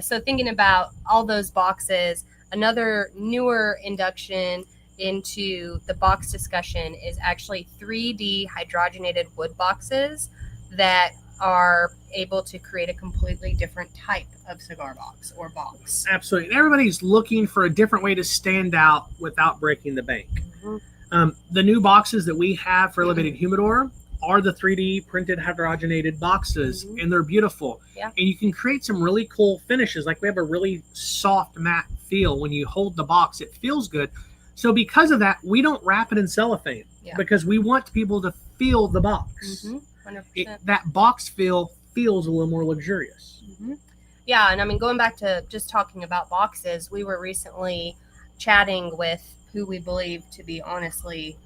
So thinking about all those boxes, another newer induction into the box discussion is actually 3D hydrogenated wood boxes that are able to create a completely different type of cigar box or box. Absolutely. And everybody's looking for a different way to stand out without breaking the bank. Mhm. The new boxes that we have for elevated humidor are the 3D printed hydrogenated boxes, and they're beautiful. Yeah. And you can create some really cool finishes. Like we have a really soft matte feel when you hold the box. It feels good. So because of that, we don't wrap it in cellophane because we want people to feel the box. 100%. That box feel feels a little more luxurious. Yeah, and I mean, going back to just talking about boxes, we were recently chatting with who we believe to be, honestly,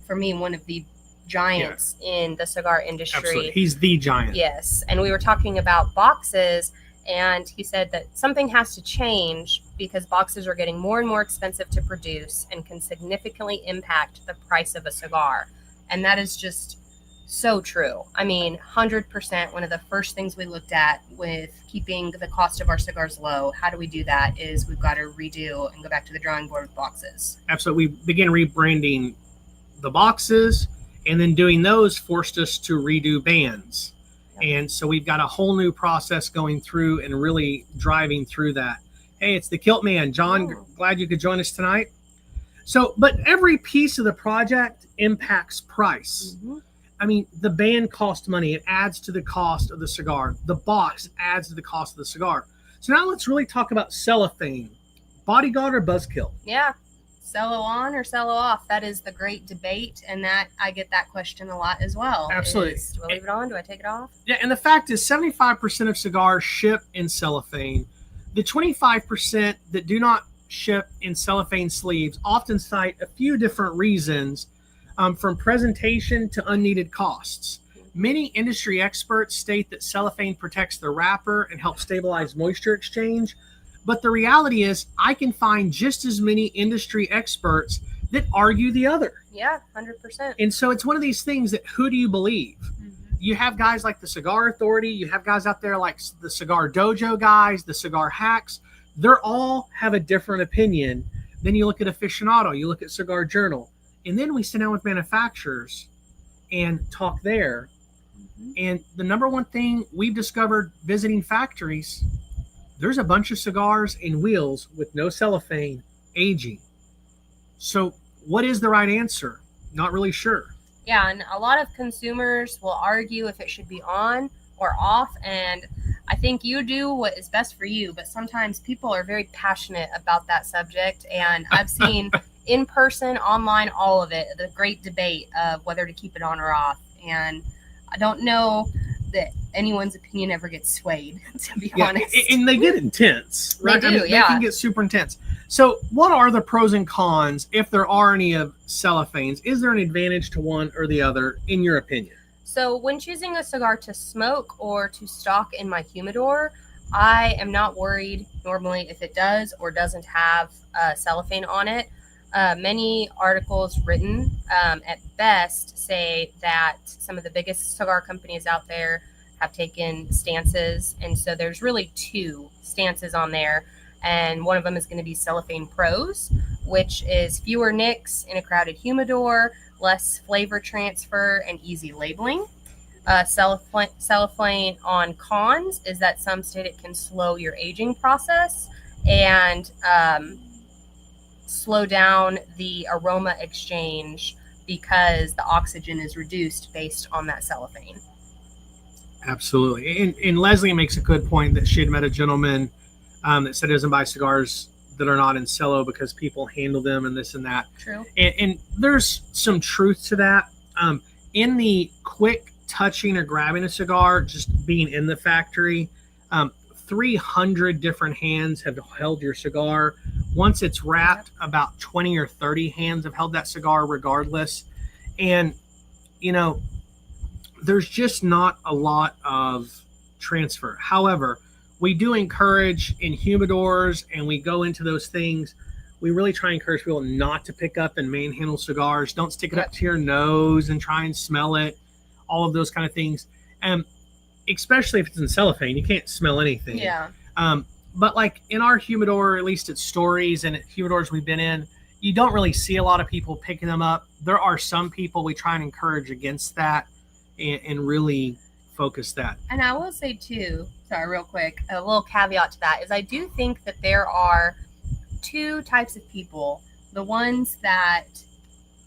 for me, one of the giants in the cigar industry. Absolutely. He's the giant. Yes, and we were talking about boxes, and he said that something has to change because boxes are getting more and more expensive to produce and can significantly impact the price of a cigar. And that is just so true. I mean, 100%. One of the first things we looked at with keeping the cost of our cigars low, how do we do that, is we've got to redo and go back to the drawing board with boxes. Absolutely. We began rebranding the boxes, and then doing those forced us to redo bands. And so we've got a whole new process going through and really driving through that. Hey, it's the Kilt Man. John, glad you could join us tonight. So, but every piece of the project impacts price. I mean, the band costs money. It adds to the cost of the cigar. The box adds to the cost of the cigar. So now let's really talk about cellophane. Bodyguard or buzzkill? Yeah. Cello on or cello off? That is the great debate, and that I get that question a lot as well. Absolutely. Do I leave it on? Do I take it off? Yeah, and the fact is 75% of cigars ship in cellophane. The 25% that do not ship in cellophane sleeves often cite a few different reasons, from presentation to unneeded costs. Many industry experts state that cellophane protects the wrapper and helps stabilize moisture exchange. But the reality is I can find just as many industry experts that argue the other. Yeah, 100%. And so it's one of these things that who do you believe? You have guys like the Cigar Authority. You have guys out there like the Cigar Dojo guys, the cigar hacks. They're all have a different opinion. Then you look at Aficionado, you look at Cigar Journal, and then we sit down with manufacturers and talk there. And the number one thing we've discovered visiting factories, there's a bunch of cigars in wheels with no cellophane aging. So what is the right answer? Not really sure. Yeah, and a lot of consumers will argue if it should be on or off, and I think you do what is best for you, but sometimes people are very passionate about that subject, and I've seen in person, online, all of it, the great debate of whether to keep it on or off, and I don't know that anyone's opinion ever gets swayed, to be honest. And they get intense, right? They do, They can get super intense. So what are the pros and cons, if there are any, of cellophanes? Is there an advantage to one or the other, in your opinion? So when choosing a cigar to smoke or to stock in my humidor, I am not worried normally if it does or doesn't have cellophane on it. Many articles written at best say that some of the biggest cigar companies out there have taken stances. And so there's really 2 stances on there. And one of them is going to be Cellophane Pros, which is fewer nicks in a crowded humidor, less flavor transfer, and easy labeling. Cellophane on cons is that some state it can slow your aging process and slow down the aroma exchange because the oxygen is reduced based on that cellophane. Absolutely. And Leslie makes a good point that she had met a gentleman that said he doesn't buy cigars that are not in cello because people handle them and this and that. True. And there's some truth to that. In the quick touching or grabbing a cigar, just being in the factory, 300 different hands have held your cigar. Once it's wrapped, about 20 or 30 hands have held that cigar regardless. And, you know, there's just not a lot of transfer. However, we do encourage in humidors, and we go into those things. We really try and encourage people not to pick up and manhandle cigars. Don't stick it up to your nose and try and smell it. All of those kind of things. Especially if it's in cellophane, you can't smell anything. Yeah. But like in our humidor, at least at Stories and at humidors we've been in, you don't really see a lot of people picking them up. There are some people we try and encourage against that and really focus that. And I will say too, sorry, real quick, a little caveat to that is I do think that there are 2 types of people. The ones that,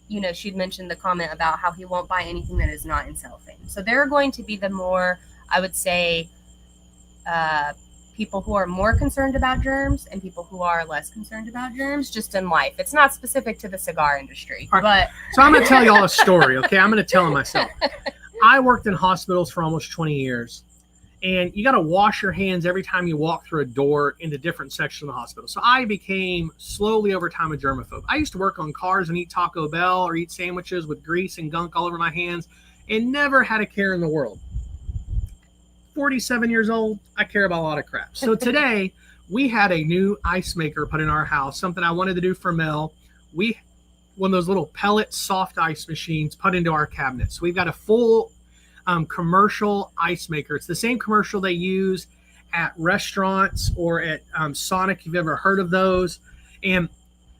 you know, she'd mentioned the comment about how he won't buy anything that is not in cellophane. So there are going to be the more, I would say, people who are more concerned about germs and people who are less concerned about germs just in life. It's not specific to the cigar industry. Right. But so I'm going to tell you all a story, okay? I'm going to tell it myself. I worked in hospitals for almost 20 years, and you got to wash your hands every time you walk through a door into different sections of the hospital. So I became slowly over time a germaphobe. I used to work on cars and eat Taco Bell or eat sandwiches with grease and gunk all over my hands and never had a care in the world. 47 years old, I care about a lot of crap. So today we had a new ice maker put in our house, something I wanted to do for Mel. One of those little pellet soft ice machines put into our cabinet. So we've got a full commercial ice maker. It's the same commercial they use at restaurants or at Sonic, if you've ever heard of those. And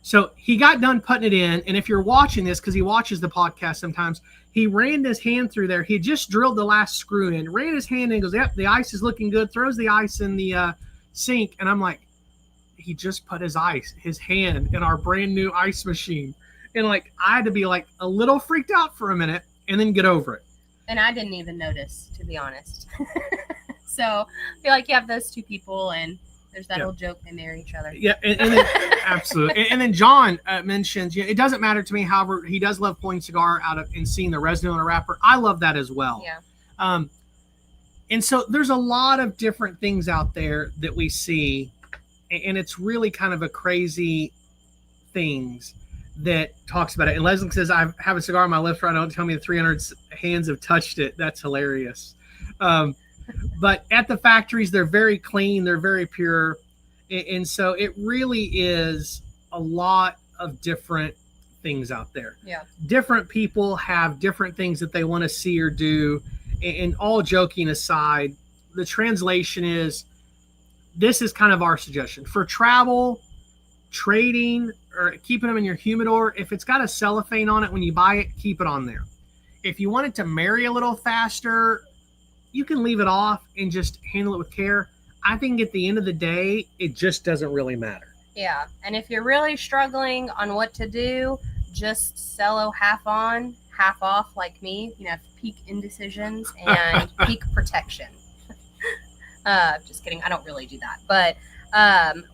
so he got done putting it in. And if you're watching this, because he watches the podcast sometimes, he ran his hand through there. He had just drilled the last screw in, ran his hand in, goes, yep, the ice is looking good, throws the ice in the sink. And I'm like, he just put his hand in our brand new ice machine. And like, I had to be like a little freaked out for a minute and then get over it. And I didn't even notice, to be honest. So I feel like you have those 2 people, and there's that old joke, they marry each other. Yeah, and then, absolutely. And then John mentions, it doesn't matter to me. However, he does love pulling cigar out of and seeing the residue on a wrapper. I love that as well. Yeah. And so there's a lot of different things out there that we see, and it's really kind of a crazy things that talks about it. And Leslie says, I have a cigar on my left right. Don't tell me the 300 hands have touched it. That's hilarious. But at the factories, they're very clean. They're very pure. And so it really is a lot of different things out there. Yeah. Different people have different things that they want to see or do. And all joking aside, the translation is this is kind of our suggestion for travel, trading, or keeping them in your humidor. If it's got a cellophane on it when you buy it, keep it on there. If you want it to marry a little faster, you can leave it off and just handle it with care. I think at the end of the day, it just doesn't really matter. Yeah. And if you're really struggling on what to do, just cello half on, half off like me. You have peak indecisions and peak protection. Just kidding. I don't really do that. But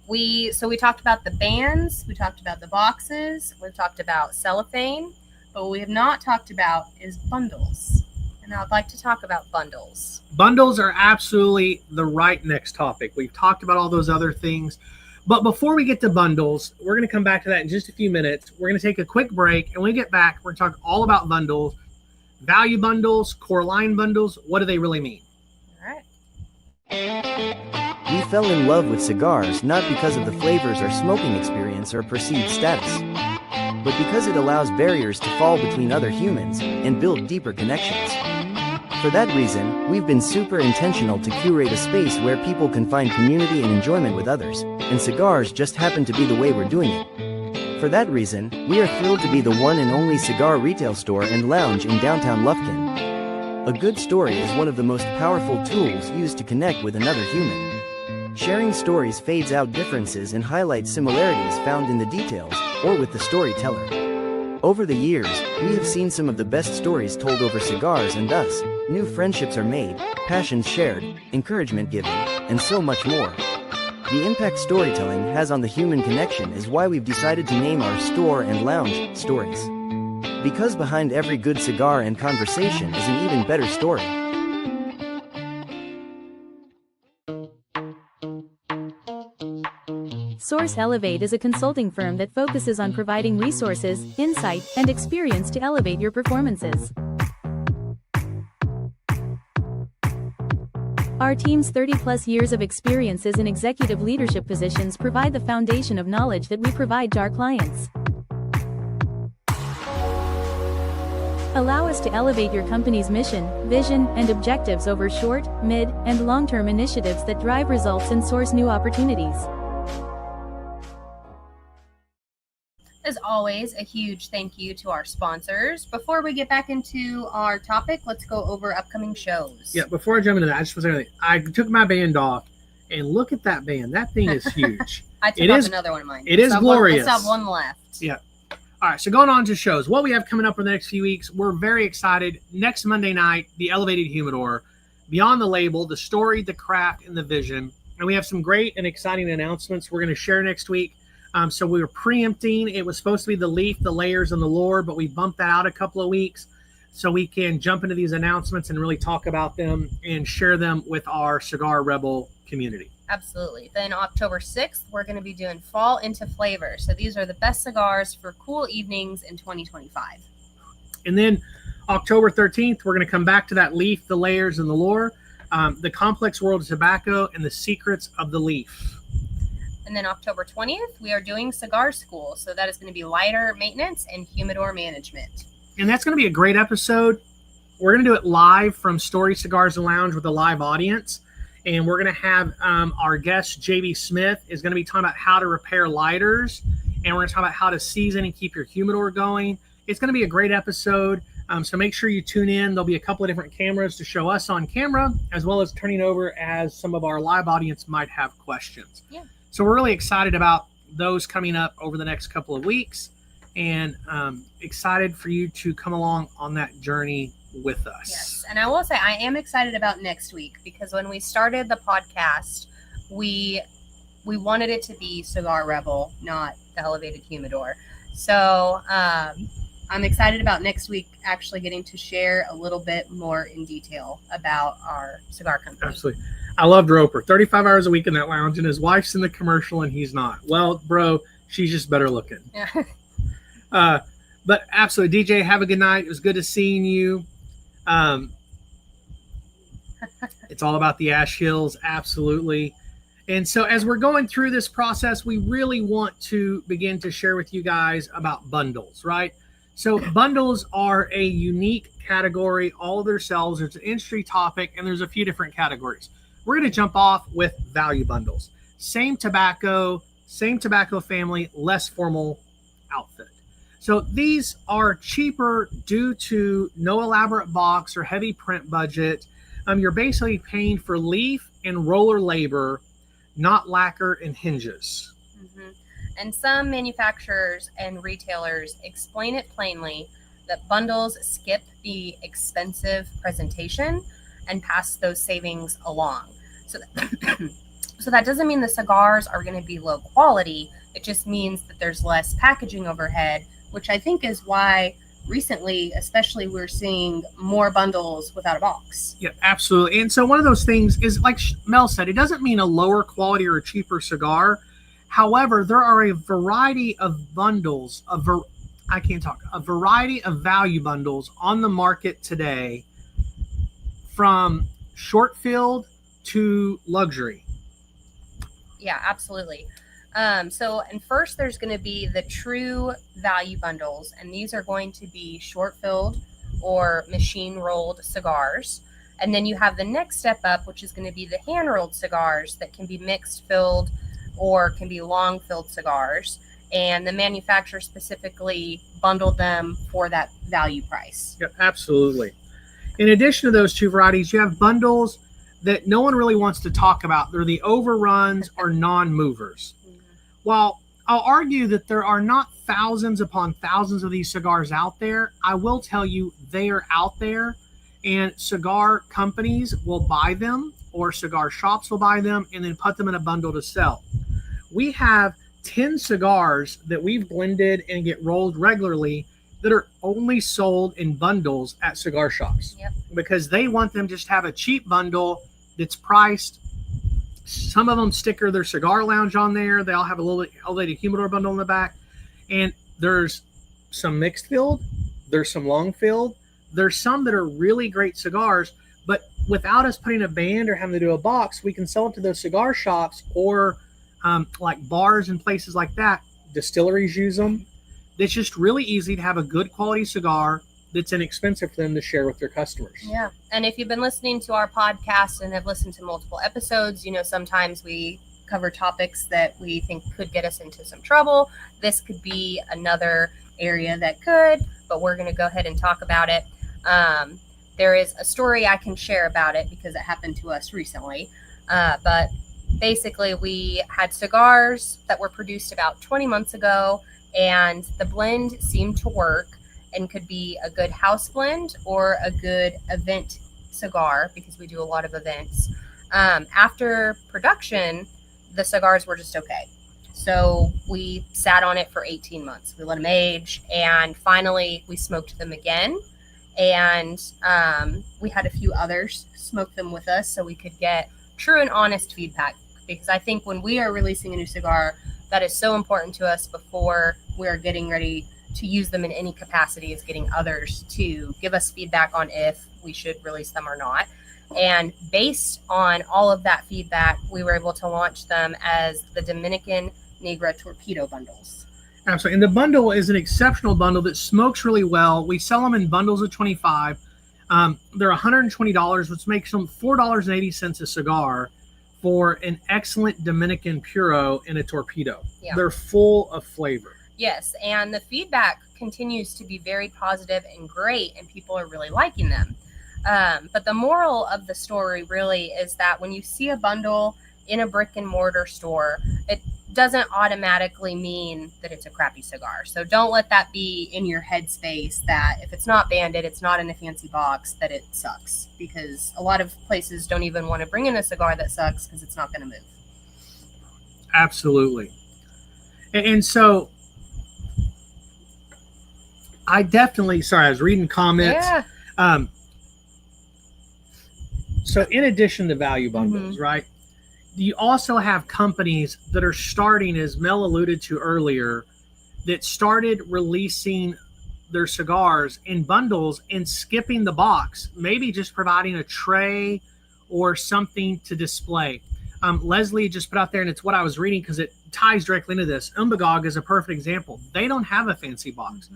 we talked about the bands, we talked about the boxes, we've talked about cellophane, but what we have not talked about is bundles. And I'd like to talk about bundles. Bundles are absolutely the right next topic. We've talked about all those other things. But before we get to bundles, we're going to come back to that in just a few minutes. We're going to take a quick break. And when we get back, we're going to talk all about bundles, value bundles, core line bundles. What do they really mean? All right. We fell in love with cigars not because of the flavors or smoking experience or perceived status, but because it allows barriers to fall between other humans and build deeper connections. For that reason, we've been super intentional to curate a space where people can find community and enjoyment with others, and cigars just happen to be the way we're doing it. For that reason, we are thrilled to be the one and only cigar retail store and lounge in downtown Lufkin. A good story is one of the most powerful tools used to connect with another human. Sharing stories fades out differences and highlights similarities found in the details, or with the storyteller. Over the years, we have seen some of the best stories told over cigars, and thus, new friendships are made, passions shared, encouragement given, and so much more. The impact storytelling has on the human connection is why we've decided to name our store and lounge Stories. Because behind every good cigar and conversation is an even better story. Source Elevate is a consulting firm that focuses on providing resources, insight, and experience to elevate your performances. Our team's 30-plus years of experiences in executive leadership positions provide the foundation of knowledge that we provide to our clients. Allow us to elevate your company's mission, vision, and objectives over short, mid, and long-term initiatives that drive results and source new opportunities. As always, a huge thank you to our sponsors. Before we get back into our topic, let's go over upcoming shows. Yeah, before I jump into that, I just want to say, I took my band off, and look at that band. That thing is huge. I took off another one of mine. It is glorious. I still have one left. Yeah. All right, so going on to shows. What we have coming up for the next few weeks, we're very excited. Next Monday night, the Elevated Humidor, Beyond the Label, the story, the craft, and the vision. And we have some great and exciting announcements we're going to share next week. So we were preempting. It was supposed to be the leaf, the layers, and the lore, but we bumped that out a couple of weeks so we can jump into these announcements and really talk about them and share them with our Cigar Rebel community. Absolutely. Then October 6th, we're going to be doing Fall into Flavor. So these are the best cigars for cool evenings in 2025. And then October 13th, we're going to come back to that leaf, the layers, and the lore, the complex world of tobacco, and the secrets of the leaf. And then October 20th, we are doing Cigar School. So that is going to be lighter maintenance and humidor management. And that's going to be a great episode. We're going to do it live from Story Cigars and Lounge with a live audience. And we're going to have our guest, JB Smith, is going to be talking about how to repair lighters. And we're going to talk about how to season and keep your humidor going. It's going to be a great episode. So make sure you tune in. There'll be a couple of different cameras to show us on camera, as well as turning over as some of our live audience might have questions. Yeah. So we're really excited about those coming up over the next couple of weeks, and excited for you to come along on that journey with us. Yes, and I will say I am excited about next week because when we started the podcast, we wanted it to be Cigar Rebel, not the Elevated Humidor. So I'm excited about next week actually getting to share a little bit more in detail about our cigar company. Absolutely. I loved Roper. 35 hours a week in that lounge, and his wife's in the commercial, and he's not. Well, bro, she's just better looking. Yeah. But absolutely, DJ, have a good night. It was good to seeing you. It's all about the Ash Hills, absolutely. And so as we're going through this process, we really want to begin to share with you guys about bundles, right? So bundles are a unique category all of themselves. It's an industry topic, and there's a few different categories. We're going to jump off with value bundles. same tobacco family, less formal outfit. So these are cheaper due to no elaborate box or heavy print budget. You're basically paying for leaf and roller labor, not lacquer and hinges. Mm-hmm. And some manufacturers and retailers explain it plainly that bundles skip the expensive presentation and pass those savings along. So that, so that doesn't mean the cigars are going to be low quality. It just means that there's less packaging overhead, which I think is why recently, especially, we're seeing more bundles without a box. Yeah, absolutely. And so one of those things is, like Mel said, it doesn't mean a lower quality or a cheaper cigar. However, there are a variety of bundles, a variety of value bundles on the market today, from short filled to luxury. Yeah, absolutely. And first there's going to be the true value bundles, and these are going to be short filled or machine rolled cigars. And then you have the next step up, which is going to be the hand rolled cigars that can be mixed filled or can be long filled cigars. And the manufacturer specifically bundled them for that value price. Yep, absolutely. In addition to those two varieties, you have bundles that no one really wants to talk about. They're the overruns or non-movers. While I'll argue that there are not thousands upon thousands of these cigars out there, I will tell you they are out there, and cigar companies will buy them, or cigar shops will buy them and then put them in a bundle to sell. We have 10 cigars that we've blended and get rolled regularly that are only sold in bundles at cigar shops. Yep. Because they want them just to have a cheap bundle that's priced. Some of them sticker their cigar lounge on there. They all have a little elevated humidor bundle in the back. And there's some mixed filled. There's some long filled. There's some that are really great cigars, but without us putting a band or having to do a box, we can sell it to those cigar shops or like bars and places like that. Distilleries use them. It's just really easy to have a good quality cigar that's inexpensive for them to share with their customers. Yeah. And if you've been listening to our podcast and have listened to multiple episodes, you know, sometimes we cover topics that we think could get us into some trouble. This could be another area that could, but we're going to go ahead and talk about it. There is a story I can share about it because it happened to us recently. But basically, we had cigars that were produced about 20 months ago, and the blend seemed to work and could be a good house blend or a good event cigar because we do a lot of events. After production, the cigars were just okay. So we sat on it for 18 months. We let them age, and finally we smoked them again. And we had a few others smoke them with us so we could get true and honest feedback. Because I think when we are releasing a new cigar, that is so important to us before we are getting ready to use them in any capacity, is getting others to give us feedback on if we should release them or not. And based on all of that feedback, we were able to launch them as the Dominican Negra Torpedo bundles. Absolutely. And the bundle is an exceptional bundle that smokes really well. We sell them in bundles of 25. They're $120, which makes them $4.80 a cigar for an excellent Dominican Puro in a Torpedo. Yeah. They're full of flavor. Yes, and the feedback continues to be very positive and great, and people are really liking them. But the moral of the story really is that when you see a bundle in a brick and mortar store, it doesn't automatically mean that it's a crappy cigar. So don't let that be in your headspace that if it's not banded, it's not in a fancy box, that it sucks. Because a lot of places don't even want to bring in a cigar that sucks because it's not going to move. Absolutely. And so I was reading comments. Yeah. So in addition to value bundles, right? You also have companies that are starting, as Mel alluded to earlier, that started releasing their cigars in bundles and skipping the box, maybe just providing a tray or something to display. Leslie just put out there, and it's what I was reading because it ties directly into this. Umbagog is a perfect example. They don't have a fancy box.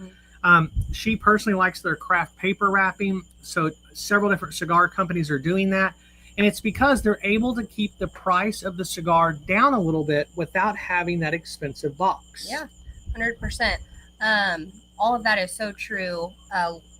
She personally likes their craft paper wrapping, so several different cigar companies are doing that. And it's because they're able to keep the price of the cigar down a little bit without having that expensive box. Yeah, 100%. All of that is so true.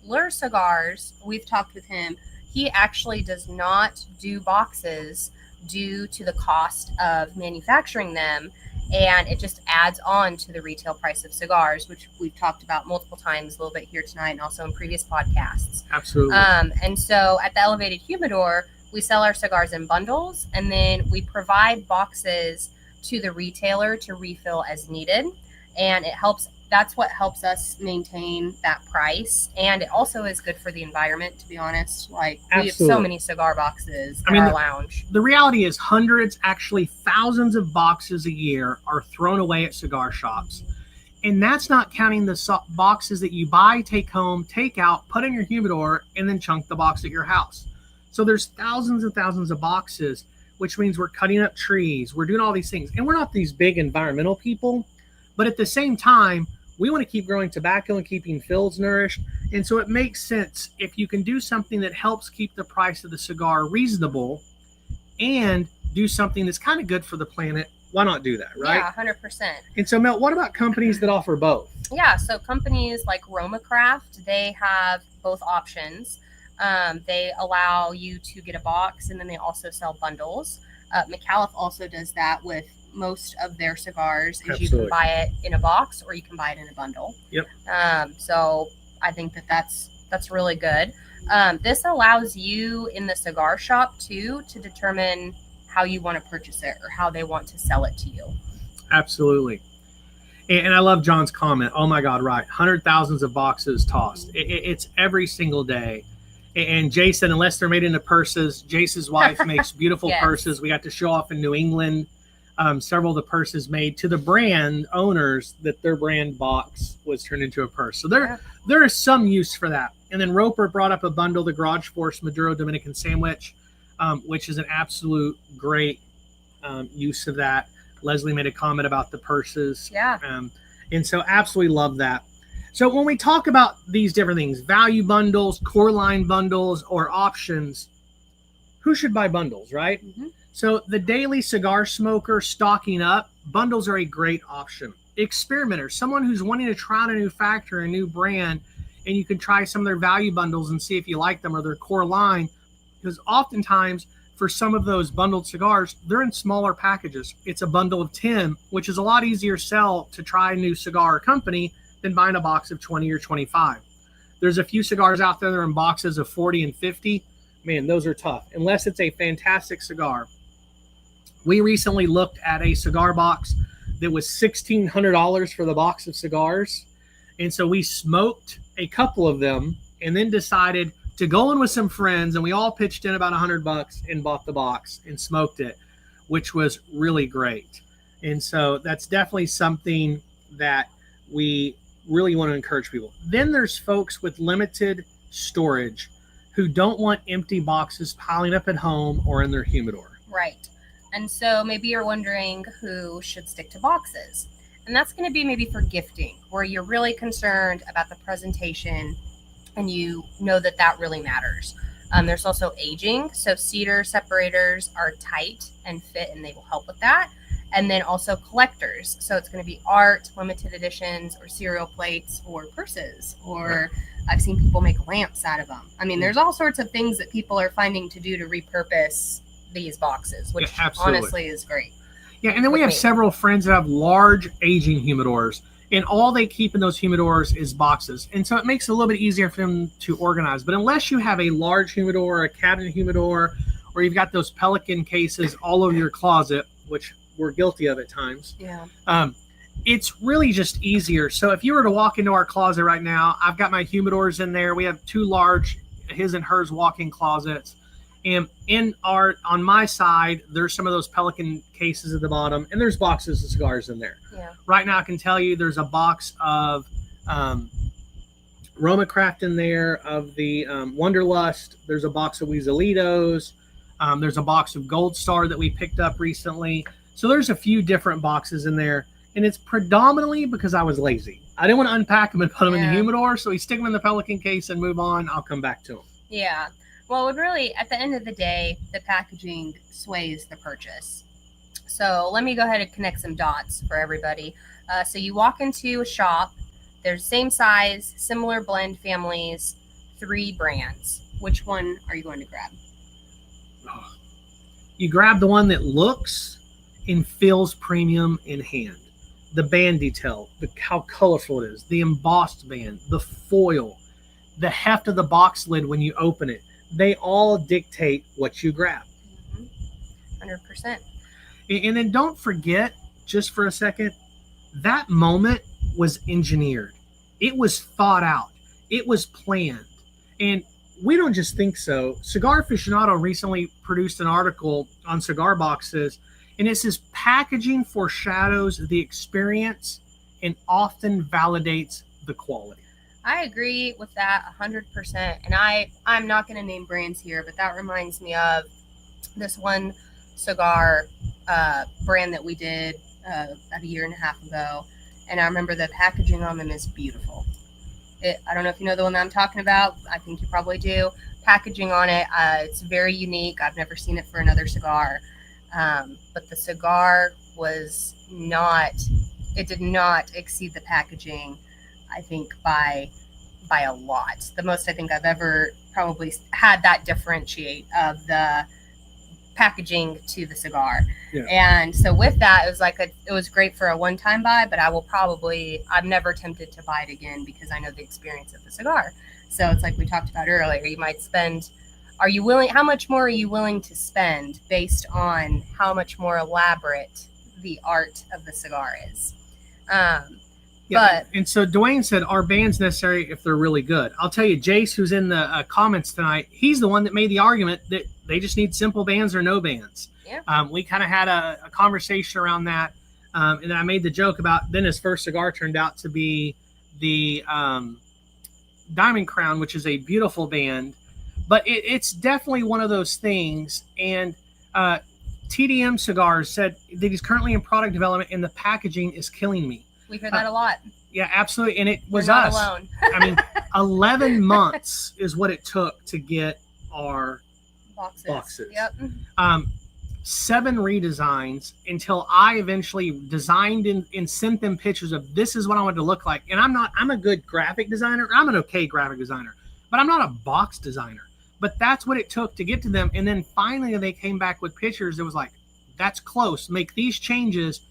Lure Cigars, we've talked with him. He actually does not do boxes due to the cost of manufacturing them. And it just adds on to the retail price of cigars, which we've talked about multiple times, a little bit here tonight and also in previous podcasts. Absolutely. And so at the Elevated Humidor, we sell our cigars in bundles, and then we provide boxes to the retailer to refill as needed. And it helps. That's what helps us maintain that price. And it also is good for the environment, to be honest. Like, we have so many cigar boxes in our lounge. The reality is hundreds, actually thousands of boxes a year are thrown away at cigar shops. And that's not counting the boxes that you buy, take home, take out, put in your humidor, and then chunk the box at your house. So there's thousands and thousands of boxes, which means we're cutting up trees. We're doing all these things. And we're not these big environmental people. But at the same time, we want to keep growing tobacco and keeping fields nourished. And so it makes sense if you can do something that helps keep the price of the cigar reasonable and do something that's kind of good for the planet. Why not do that, right? Yeah, 100%. And so, Mel, what about companies that offer both? Yeah, so companies like Romacraft, they have both options. They allow you to get a box, and then they also sell bundles. McAuliffe also does that with most of their cigars. Is you can buy it in a box or you can buy it in a bundle. Yep. So I think that's really good. This allows you in the cigar shop too to determine how you want to purchase it or how they want to sell it to you. Absolutely. And I love John's comment. Oh my God, right. Thousands of boxes tossed. It's every single day. And Jason, unless they're made into purses, Jason's wife makes beautiful Yes. purses. We got to show off in New England. Several of the purses made to the brand owners that their brand box was turned into a purse. So there is some use for that. And then Roper brought up a bundle, the Garage Force Maduro Dominican Sandwich, which is an absolute great use of that. Leslie made a comment about the purses. Yeah. And so absolutely love that. So when we talk about these different things, value bundles, core line bundles, or options, who should buy bundles, right? Mm-hmm. So the daily cigar smoker stocking up, bundles are a great option. Experimenters, someone who's wanting to try out a new factory, a new brand, and you can try some of their value bundles and see if you like them or their core line. Because oftentimes for some of those bundled cigars, they're in smaller packages. It's a bundle of 10, which is a lot easier sell to try a new cigar company than buying a box of 20 or 25. There's a few cigars out there that are in boxes of 40 and 50. Man, those are tough, unless it's a fantastic cigar. We recently looked at a cigar box that was $1,600 for the box of cigars. And so we smoked a couple of them and then decided to go in with some friends, and we all pitched in about $100 and bought the box and smoked it, which was really great. And so that's definitely something that we really want to encourage people. Then there's folks with limited storage who don't want empty boxes piling up at home or in their humidor. Right. And so maybe you're wondering who should stick to boxes. And that's going to be maybe for gifting, where you're really concerned about the presentation and you know that really matters. There's also aging. So cedar separators are tight and fit, and they will help with that. And then also collectors. So it's going to be art, limited editions, or cereal plates, or purses, or I've seen people make lamps out of them. I mean, there's all sorts of things that people are finding to do to repurpose these boxes, which honestly is great. Yeah, and then we have several friends that have large aging humidors, and all they keep in those humidors is boxes. And so it makes it a little bit easier for them to organize. But unless you have a large humidor, a cabinet humidor, or you've got those Pelican cases all over your closet, which we're guilty of at times, it's really just easier. So if you were to walk into our closet right now, I've got my humidors in there. We have two large his and hers walk-in closets. And on my side, there's some of those Pelican cases at the bottom, and there's boxes of cigars in there. Yeah. Right now, I can tell you there's a box of Romacraft in there, of the Wonderlust. There's a box of Weaselitos. There's a box of Gold Star that we picked up recently. So there's a few different boxes in there, and it's predominantly because I was lazy. I didn't want to unpack them and put them in the humidor, so we stick them in the Pelican case and move on. I'll come back to them. Yeah. Well, it really, at the end of the day, the packaging sways the purchase. So let me go ahead and connect some dots for everybody. So you walk into a shop, there's same size, similar blend families, 3 brands. Which one are you going to grab? You grab the one that looks and feels premium in hand. The band detail, how colorful it is, the embossed band, the foil, the heft of the box lid when you open it. They all dictate what you grab. 100%. And then don't forget, just for a second, that moment was engineered. It was thought out. It was planned. And we don't just think so. Cigar Aficionado recently produced an article on cigar boxes, and it says packaging foreshadows the experience and often validates the quality. I agree with that 100%. And I'm not going to name brands here, but that reminds me of this one cigar brand that we did about a year and a half ago. And I remember the packaging on them is beautiful. I don't know if you know the one that I'm talking about. I think you probably do. Packaging on it, it's very unique. I've never seen it for another cigar. But the cigar was not, it did not exceed the packaging, I think, by a lot. The most I think I've ever probably had that differentiate of the packaging to the cigar. Yeah. And so with that, it was like it was great for a one-time buy, but I'm never tempted to buy it again because I know the experience of the cigar. So it's like we talked about earlier, you might spend, how much more are you willing to spend based on how much more elaborate the art of the cigar is? And so Dwayne said, are bands necessary if they're really good? I'll tell you, Jace, who's in the comments tonight, he's the one that made the argument that they just need simple bands or no bands. Yeah. We kind of had a conversation around that. And then I made the joke about then his first cigar turned out to be the Diamond Crown, which is a beautiful band. But it's definitely one of those things. And TDM Cigars said that he's currently in product development and the packaging is killing me. We hear that a lot. Yeah, absolutely. And it was We're not us. alone. I mean, 11 months is what it took to get our boxes. Yep. 7 redesigns until I eventually designed and sent them pictures of this is what I want it to look like. And I'm a good graphic designer. I'm an okay graphic designer, but I'm not a box designer. But that's what it took to get to them. And then finally they came back with pictures. It was like, that's close. Make these changes.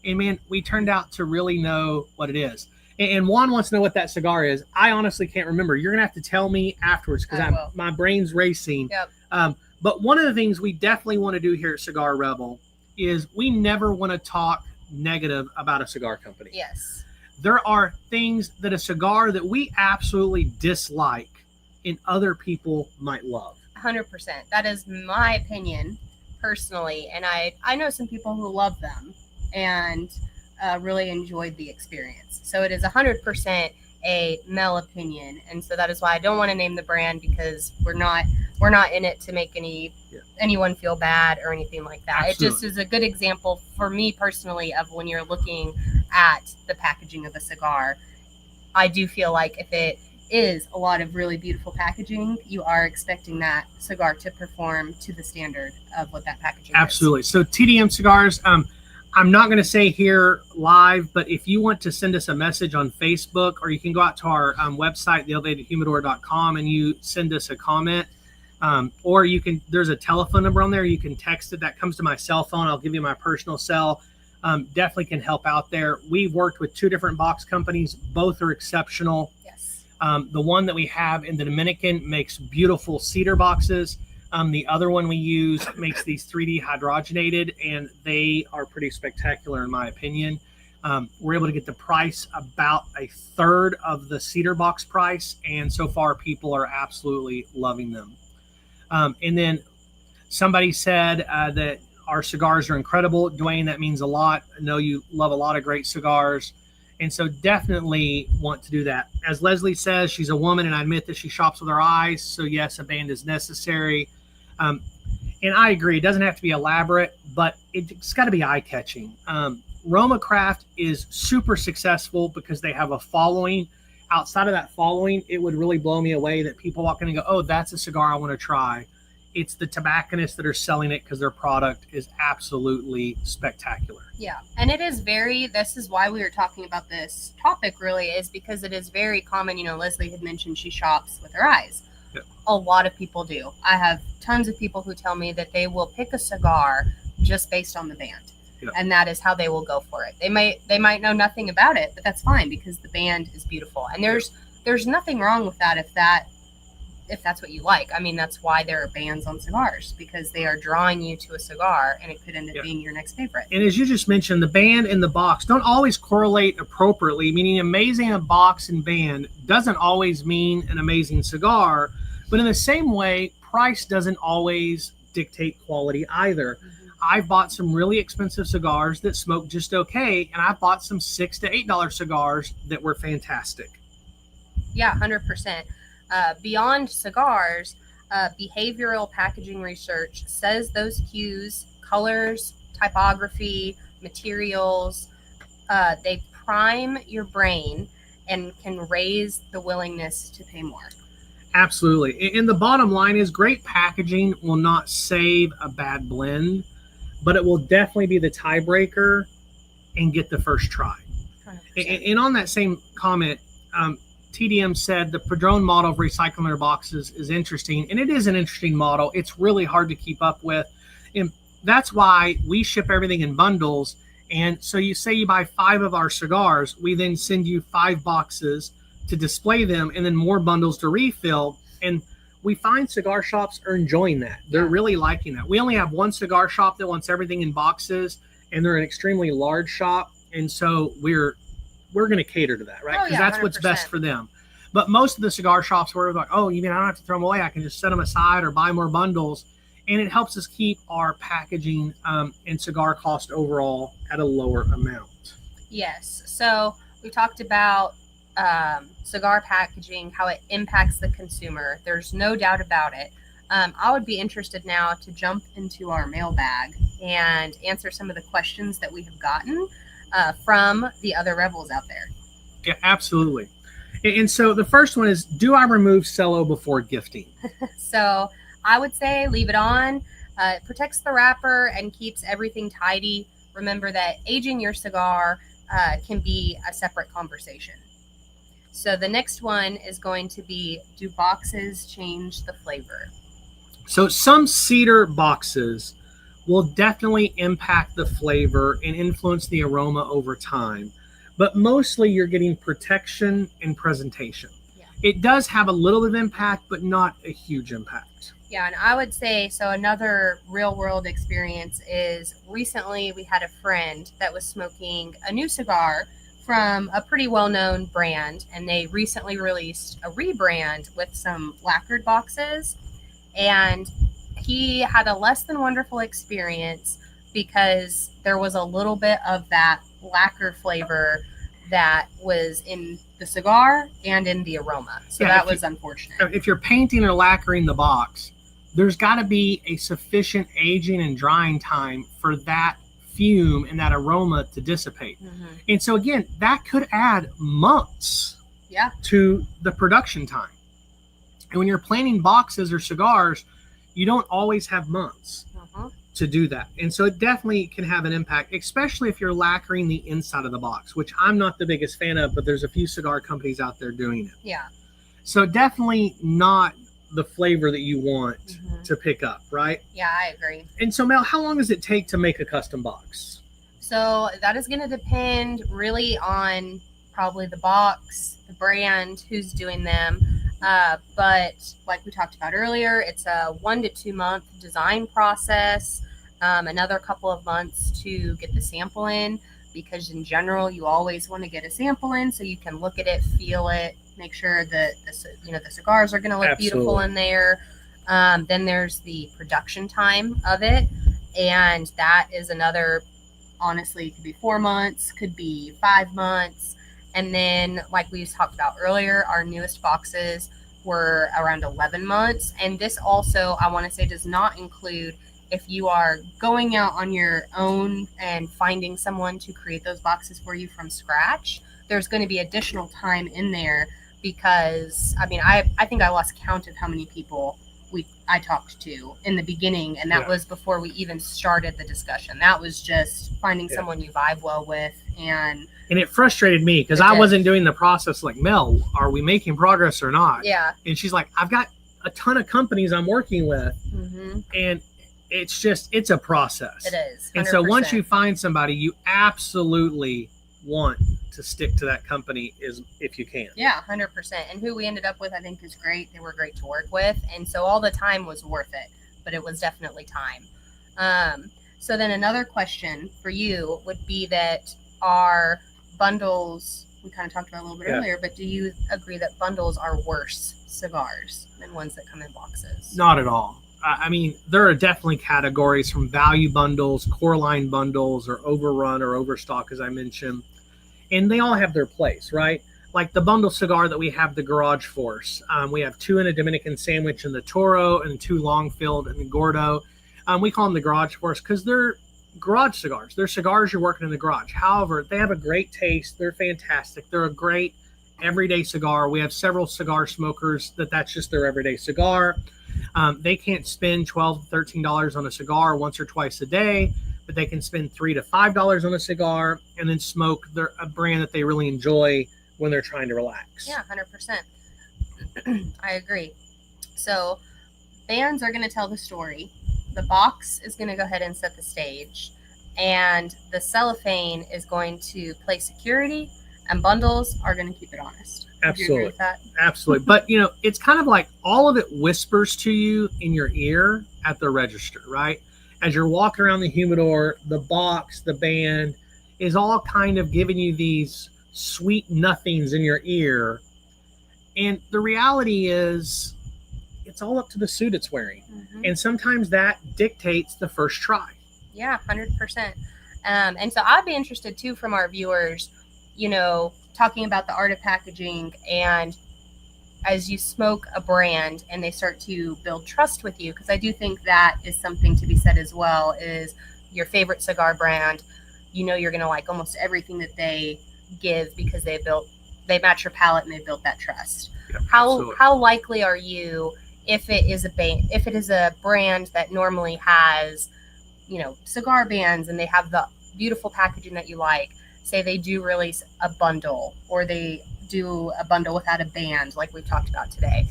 And man, we turned out to really know what it is. And Juan wants to know what that cigar is. I honestly can't remember. You're gonna have to tell me afterwards because my brain's racing. Yep. But one of the things we definitely want to do here at Cigar Rebel is we never want to talk negative about a cigar company. Yes. There are things that a cigar that we absolutely dislike and other people might love. 100%. That is my opinion personally. And I know some people who love them and really enjoyed the experience. So it is 100% a male opinion. And so that is why I don't want to name the brand because we're not in it to make anyone feel bad or anything like that. Absolutely. It just is a good example for me personally of when you're looking at the packaging of a cigar. I do feel like if it is a lot of really beautiful packaging, you are expecting that cigar to perform to the standard of what that packaging Absolutely. is. So TDM Cigars, I'm not going to say here live, but if you want to send us a message on Facebook, or you can go out to our website, theelevatedhumidor.com, and you send us a comment, or you can, there's a telephone number on there. You can text it. That comes to my cell phone. I'll give you my personal cell. Definitely can help out there. We've worked with 2 different box companies. Both are exceptional. Yes. The one that we have in the Dominican makes beautiful cedar boxes. The other one we use makes these 3D hydrogenated, and they are pretty spectacular in my opinion. We're able to get the price about a third of the cedar box price, and so far people are absolutely loving them. And then somebody said that our cigars are incredible. Dwayne, that means a lot. I know you love a lot of great cigars. And so definitely want to do that. As Leslie says, she's a woman, and I admit that she shops with her eyes. So yes, a band is necessary. And I agree, it doesn't have to be elaborate, but it's got to be eye-catching. Roma Craft is super successful because they have a following. outside of that following, it would really blow me away that people walk in and go, oh, that's a cigar I want to try. It's the tobacconists that are selling it because their product is absolutely spectacular. Yeah. And it is this is why we were talking about this topic really, is because it is very common. You know, Leslie had mentioned she shops with her eyes. Yep. A lot of people do. I have tons of people who tell me that they will pick a cigar just based on the band. Yep. And that is how they will go for it. They might know nothing about it, but that's fine because the band is beautiful. And there's nothing wrong with that if that's what you like. I mean, that's why there are bands on cigars, because they are drawing you to a cigar and it could end up being your next favorite. And as you just mentioned, the band and the box don't always correlate appropriately, meaning amazing a box and band doesn't always mean an amazing cigar. But in the same way, price doesn't always dictate quality either. Mm-hmm. I've bought some really expensive cigars that smoke just okay, and I've bought some $6 to $8 cigars that were fantastic. Yeah, 100%. Beyond cigars, behavioral packaging research says those cues, colors, typography, materials, they prime your brain and can raise the willingness to pay more. Absolutely. And the bottom line is great packaging will not save a bad blend, but it will definitely be the tiebreaker and get the first try. 100%. And on that same comment, TDM said the Padron model of recycling their boxes is interesting, and it is an interesting model. It's really hard to keep up with, and that's why we ship everything in bundles. And so you say you buy 5 of our cigars, we then send you 5 boxes to display them and then more bundles to refill. And we find cigar shops are enjoying that. They're really liking that. We only have one cigar shop that wants everything in boxes, and they're an extremely large shop. And so we're going to cater to that, right? Because that's 100%. What's best for them. But most of the cigar shops were like, oh, you mean I don't have to throw them away? I can just set them aside or buy more bundles. And it helps us keep our packaging and cigar cost overall at a lower amount. Yes. So we talked about cigar packaging, how it impacts the consumer. There's no doubt about it. I would be interested now to jump into our mailbag and answer some of the questions that we have gotten from the other rebels out there. Yeah, absolutely. And so the first one is, do I remove cello before gifting? So I would say leave it on. It protects the wrapper and keeps everything tidy. Remember that aging your cigar can be a separate conversation. So the next one is going to be, do boxes change the flavor? So some cedar boxes will definitely impact the flavor and influence the aroma over time. But mostly you're getting protection and presentation. Yeah. It does have a little bit of impact, but not a huge impact. Yeah, and I would say, so another real world experience is recently we had a friend that was smoking a new cigar from a pretty well-known brand, and they recently released a rebrand with some lacquered boxes, and he had a less than wonderful experience because there was a little bit of that lacquer flavor that was in the cigar and in the aroma. So that was unfortunate. If you're painting or lacquering the box, there's got to be a sufficient aging and drying time for that fume and that aroma to dissipate. Mm-hmm. And so again, that could add months to the production time. And when you're planning boxes or cigars, you don't always have months to do that. And so it definitely can have an impact, especially if you're lacquering the inside of the box, which I'm not the biggest fan of, but there's a few cigar companies out there doing it. Yeah. So definitely not the flavor that you want to pick up, right? Yeah, I agree. And so Mel, how long does it take to make a custom box? So that is going to depend really on probably the box, the brand, who's doing them. But like we talked about earlier, it's a 1 to 2 month design process, another couple of months to get the sample in, because in general, you always want to get a sample in so you can look at it, feel it, make sure that the cigars are going to look beautiful in there. Then there's the production time of it, and that is another, honestly, it could be 4 months, could be 5 months. And then, like we talked about earlier, our newest boxes were around 11 months. And this also, I want to say, does not include if you are going out on your own and finding someone to create those boxes for you from scratch. there's going to be additional time in there because, I mean, I think I lost count of how many people I talked to in the beginning, and that was before we even started the discussion. That was just finding someone you vibe well with, and it frustrated me because I wasn't doing the process like, Mel, are we making progress or not? Yeah. And she's like, I've got a ton of companies I'm working with, and it's a process. It is. 100%. And so once you find somebody, you absolutely want to stick to that company if you can. Yeah, 100%. And who we ended up with, I think, is great. They were great to work with. And so all the time was worth it, but it was definitely time. So then another question for you would be that our bundles, we kind of talked about a little bit earlier, but do you agree that bundles are worse cigars than ones that come in boxes? Not at all. I mean, there are definitely categories from value bundles, core line bundles, or overrun or overstock, as I mentioned. And they all have their place, right? Like the bundle cigar that we have, the Garage Force. We have 2 in a Dominican sandwich in the Toro and 2 long filled in the Gordo. We call them the Garage Force because they're garage cigars. They're cigars you're working in the garage. However, they have a great taste. They're fantastic. They're a great everyday cigar. We have several cigar smokers that's just their everyday cigar. They can't spend $12 to $13 on a cigar once or twice a day, but they can spend $3 to $5 on a cigar and then smoke a brand that they really enjoy when they're trying to relax. Yeah, 100%. I agree. So bands are going to tell the story. The box is going to go ahead and set the stage, and the cellophane is going to play security, and bundles are going to keep it honest. Absolutely. Would you agree with that? Absolutely. But, it's kind of like all of it whispers to you in your ear at the register, right? As you're walking around the humidor, the box, the band is all kind of giving you these sweet nothings in your ear. And the reality is it's all up to the suit it's wearing. And sometimes that dictates the first try. Yeah, 100%. And so I'd be interested too from our viewers, talking about the art of packaging, and as you smoke a brand and they start to build trust with you, because I do think that is something to be said as well, is your favorite cigar brand, you're going to like almost everything that they give because they match your palate and they built that trust. Yeah, how likely are you, if it is a brand that normally has, cigar bands and they have the beautiful packaging that you like, say they do release a bundle or they do a bundle without a band like we've talked about today,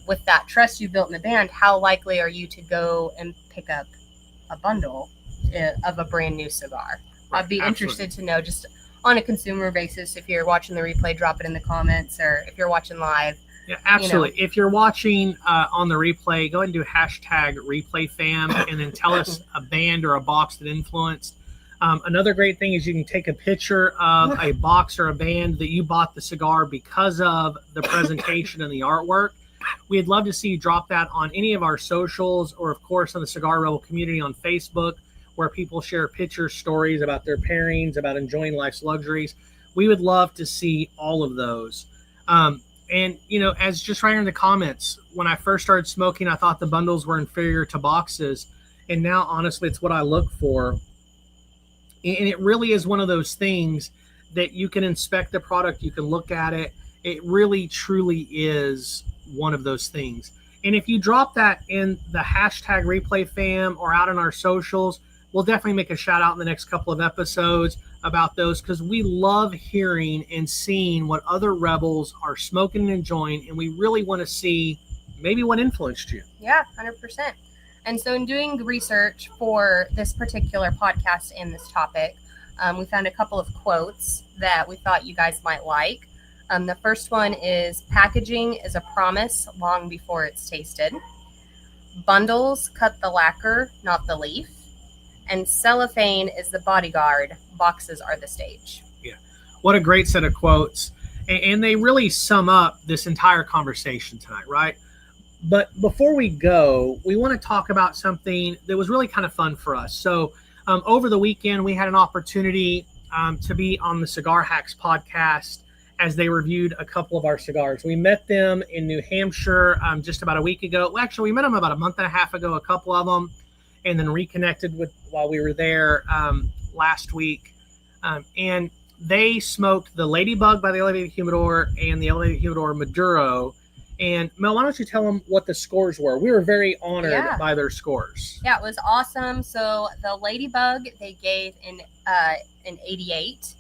with that trust you built in the band, how likely are you to go and pick up a bundle of a brand new cigar? Right, I'd be interested to know, just on a consumer basis, if you're watching the replay, drop it in the comments, or if you're watching live. Yeah, absolutely. If you're watching on the replay, go ahead and do #ReplayFam and then tell us a band or a box that influenced. Another great thing is you can take a picture of a box or a band that you bought the cigar because of the presentation and the artwork. We'd love to see you drop that on any of our socials, or of course on the Cigar Rebel community on Facebook, where people share pictures, stories about their pairings, about enjoying life's luxuries. We would love to see all of those. And, as just right here in the comments, when I first started smoking, I thought the bundles were inferior to boxes. And now, honestly, it's what I look for. And it really is one of those things that you can inspect the product, you can look at it. It really, truly is one of those things. And if you drop that in the #ReplayFam or out on our socials, we'll definitely make a shout out in the next couple of episodes about those, because we love hearing and seeing what other rebels are smoking and enjoying, and we really want to see maybe what influenced you. Yeah, 100%. And so in doing research for this particular podcast and this topic, we found a couple of quotes that we thought you guys might like. The first one is, packaging is a promise long before it's tasted. Bundles cut the lacquer, not the leaf. And cellophane is the bodyguard. Boxes are the stage. Yeah. What a great set of quotes. And they really sum up this entire conversation tonight, right? But before we go, we want to talk about something that was really kind of fun for us. So over the weekend, we had an opportunity to be on the Cigar Hacks podcast as they reviewed a couple of our cigars. We met them in New Hampshire just about a week ago. Well, actually, we met them about a month and a half ago, a couple of them, and then reconnected with while we were there last week. And they smoked the Ladybug by the Elevated Humidor and the Elevated Humidor Maduro. And Mel, why don't you tell them what the scores were? We were very honored by their scores. Yeah, it was awesome. So the Ladybug, they gave an 88.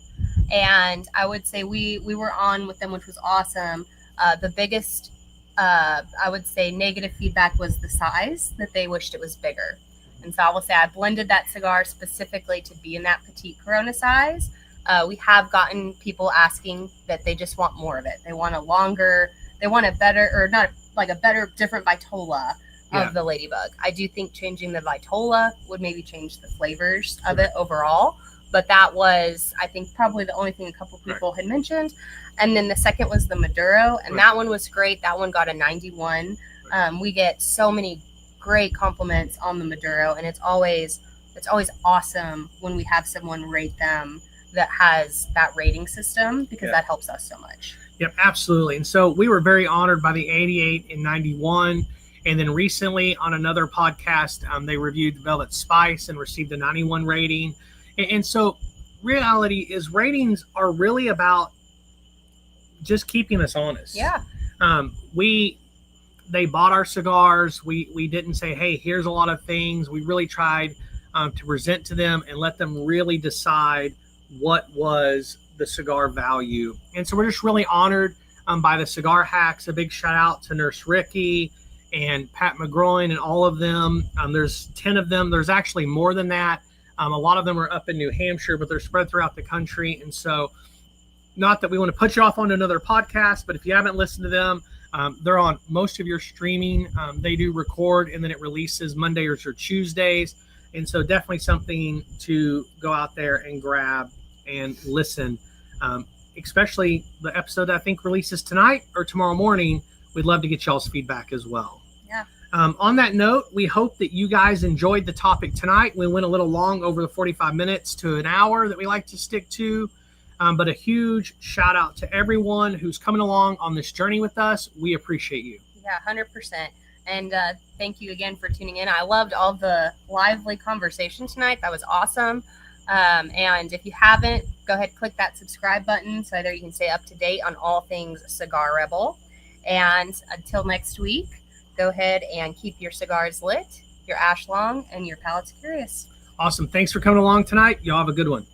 And I would say we were on with them, which was awesome. The biggest, I would say, negative feedback was the size, that they wished it was bigger. And so I will say I blended that cigar specifically to be in that petite Corona size. We have gotten people asking that they just want more of it. They want a longer, they want a better, or not like a better, different Vitola of the Ladybug. I do think changing the Vitola would maybe change the flavors of it overall. But that was, I think, probably the only thing a couple people had mentioned. And then the second was the Maduro, and that one was great. That one got a 91. We get so many great compliments on the Maduro, and it's always awesome when we have someone rate them that has that rating system, because that helps us so much. Yep, absolutely. And so we were very honored by the 88 and 91. And then recently on another podcast, they reviewed Velvet Spice and received a 91 rating. And so reality is ratings are really about just keeping us honest. Yeah. They bought our cigars. We didn't say, hey, here's a lot of things. We really tried to present to them and let them really decide what was the cigar value. And so we're just really honored by the Cigar Hacks. A big shout out to Nurse Ricky and Pat McGroin and all of them. There's 10 of them. There's actually more than that. A lot of them are up in New Hampshire, but they're spread throughout the country. And so, not that we want to put you off on another podcast, but if you haven't listened to them, they're on most of your streaming. They do record, and then it releases Mondays or Tuesdays. And so definitely something to go out there and grab and listen, especially the episode that I think releases tonight or tomorrow morning. We'd love to get y'all's feedback as well. Yeah. On that note, we hope that you guys enjoyed the topic tonight. We went a little long over the 45 minutes to an hour that we like to stick to. But a huge shout out to everyone who's coming along on this journey with us. We appreciate you. Yeah, 100%. And thank you again for tuning in. I loved all the lively conversation tonight. That was awesome. And if you haven't, go ahead, click that subscribe button so that you can stay up to date on all things Cigar Rebel. And until next week, go ahead and keep your cigars lit, your ash long, and your palates curious. Awesome. Thanks for coming along tonight. Y'all have a good one.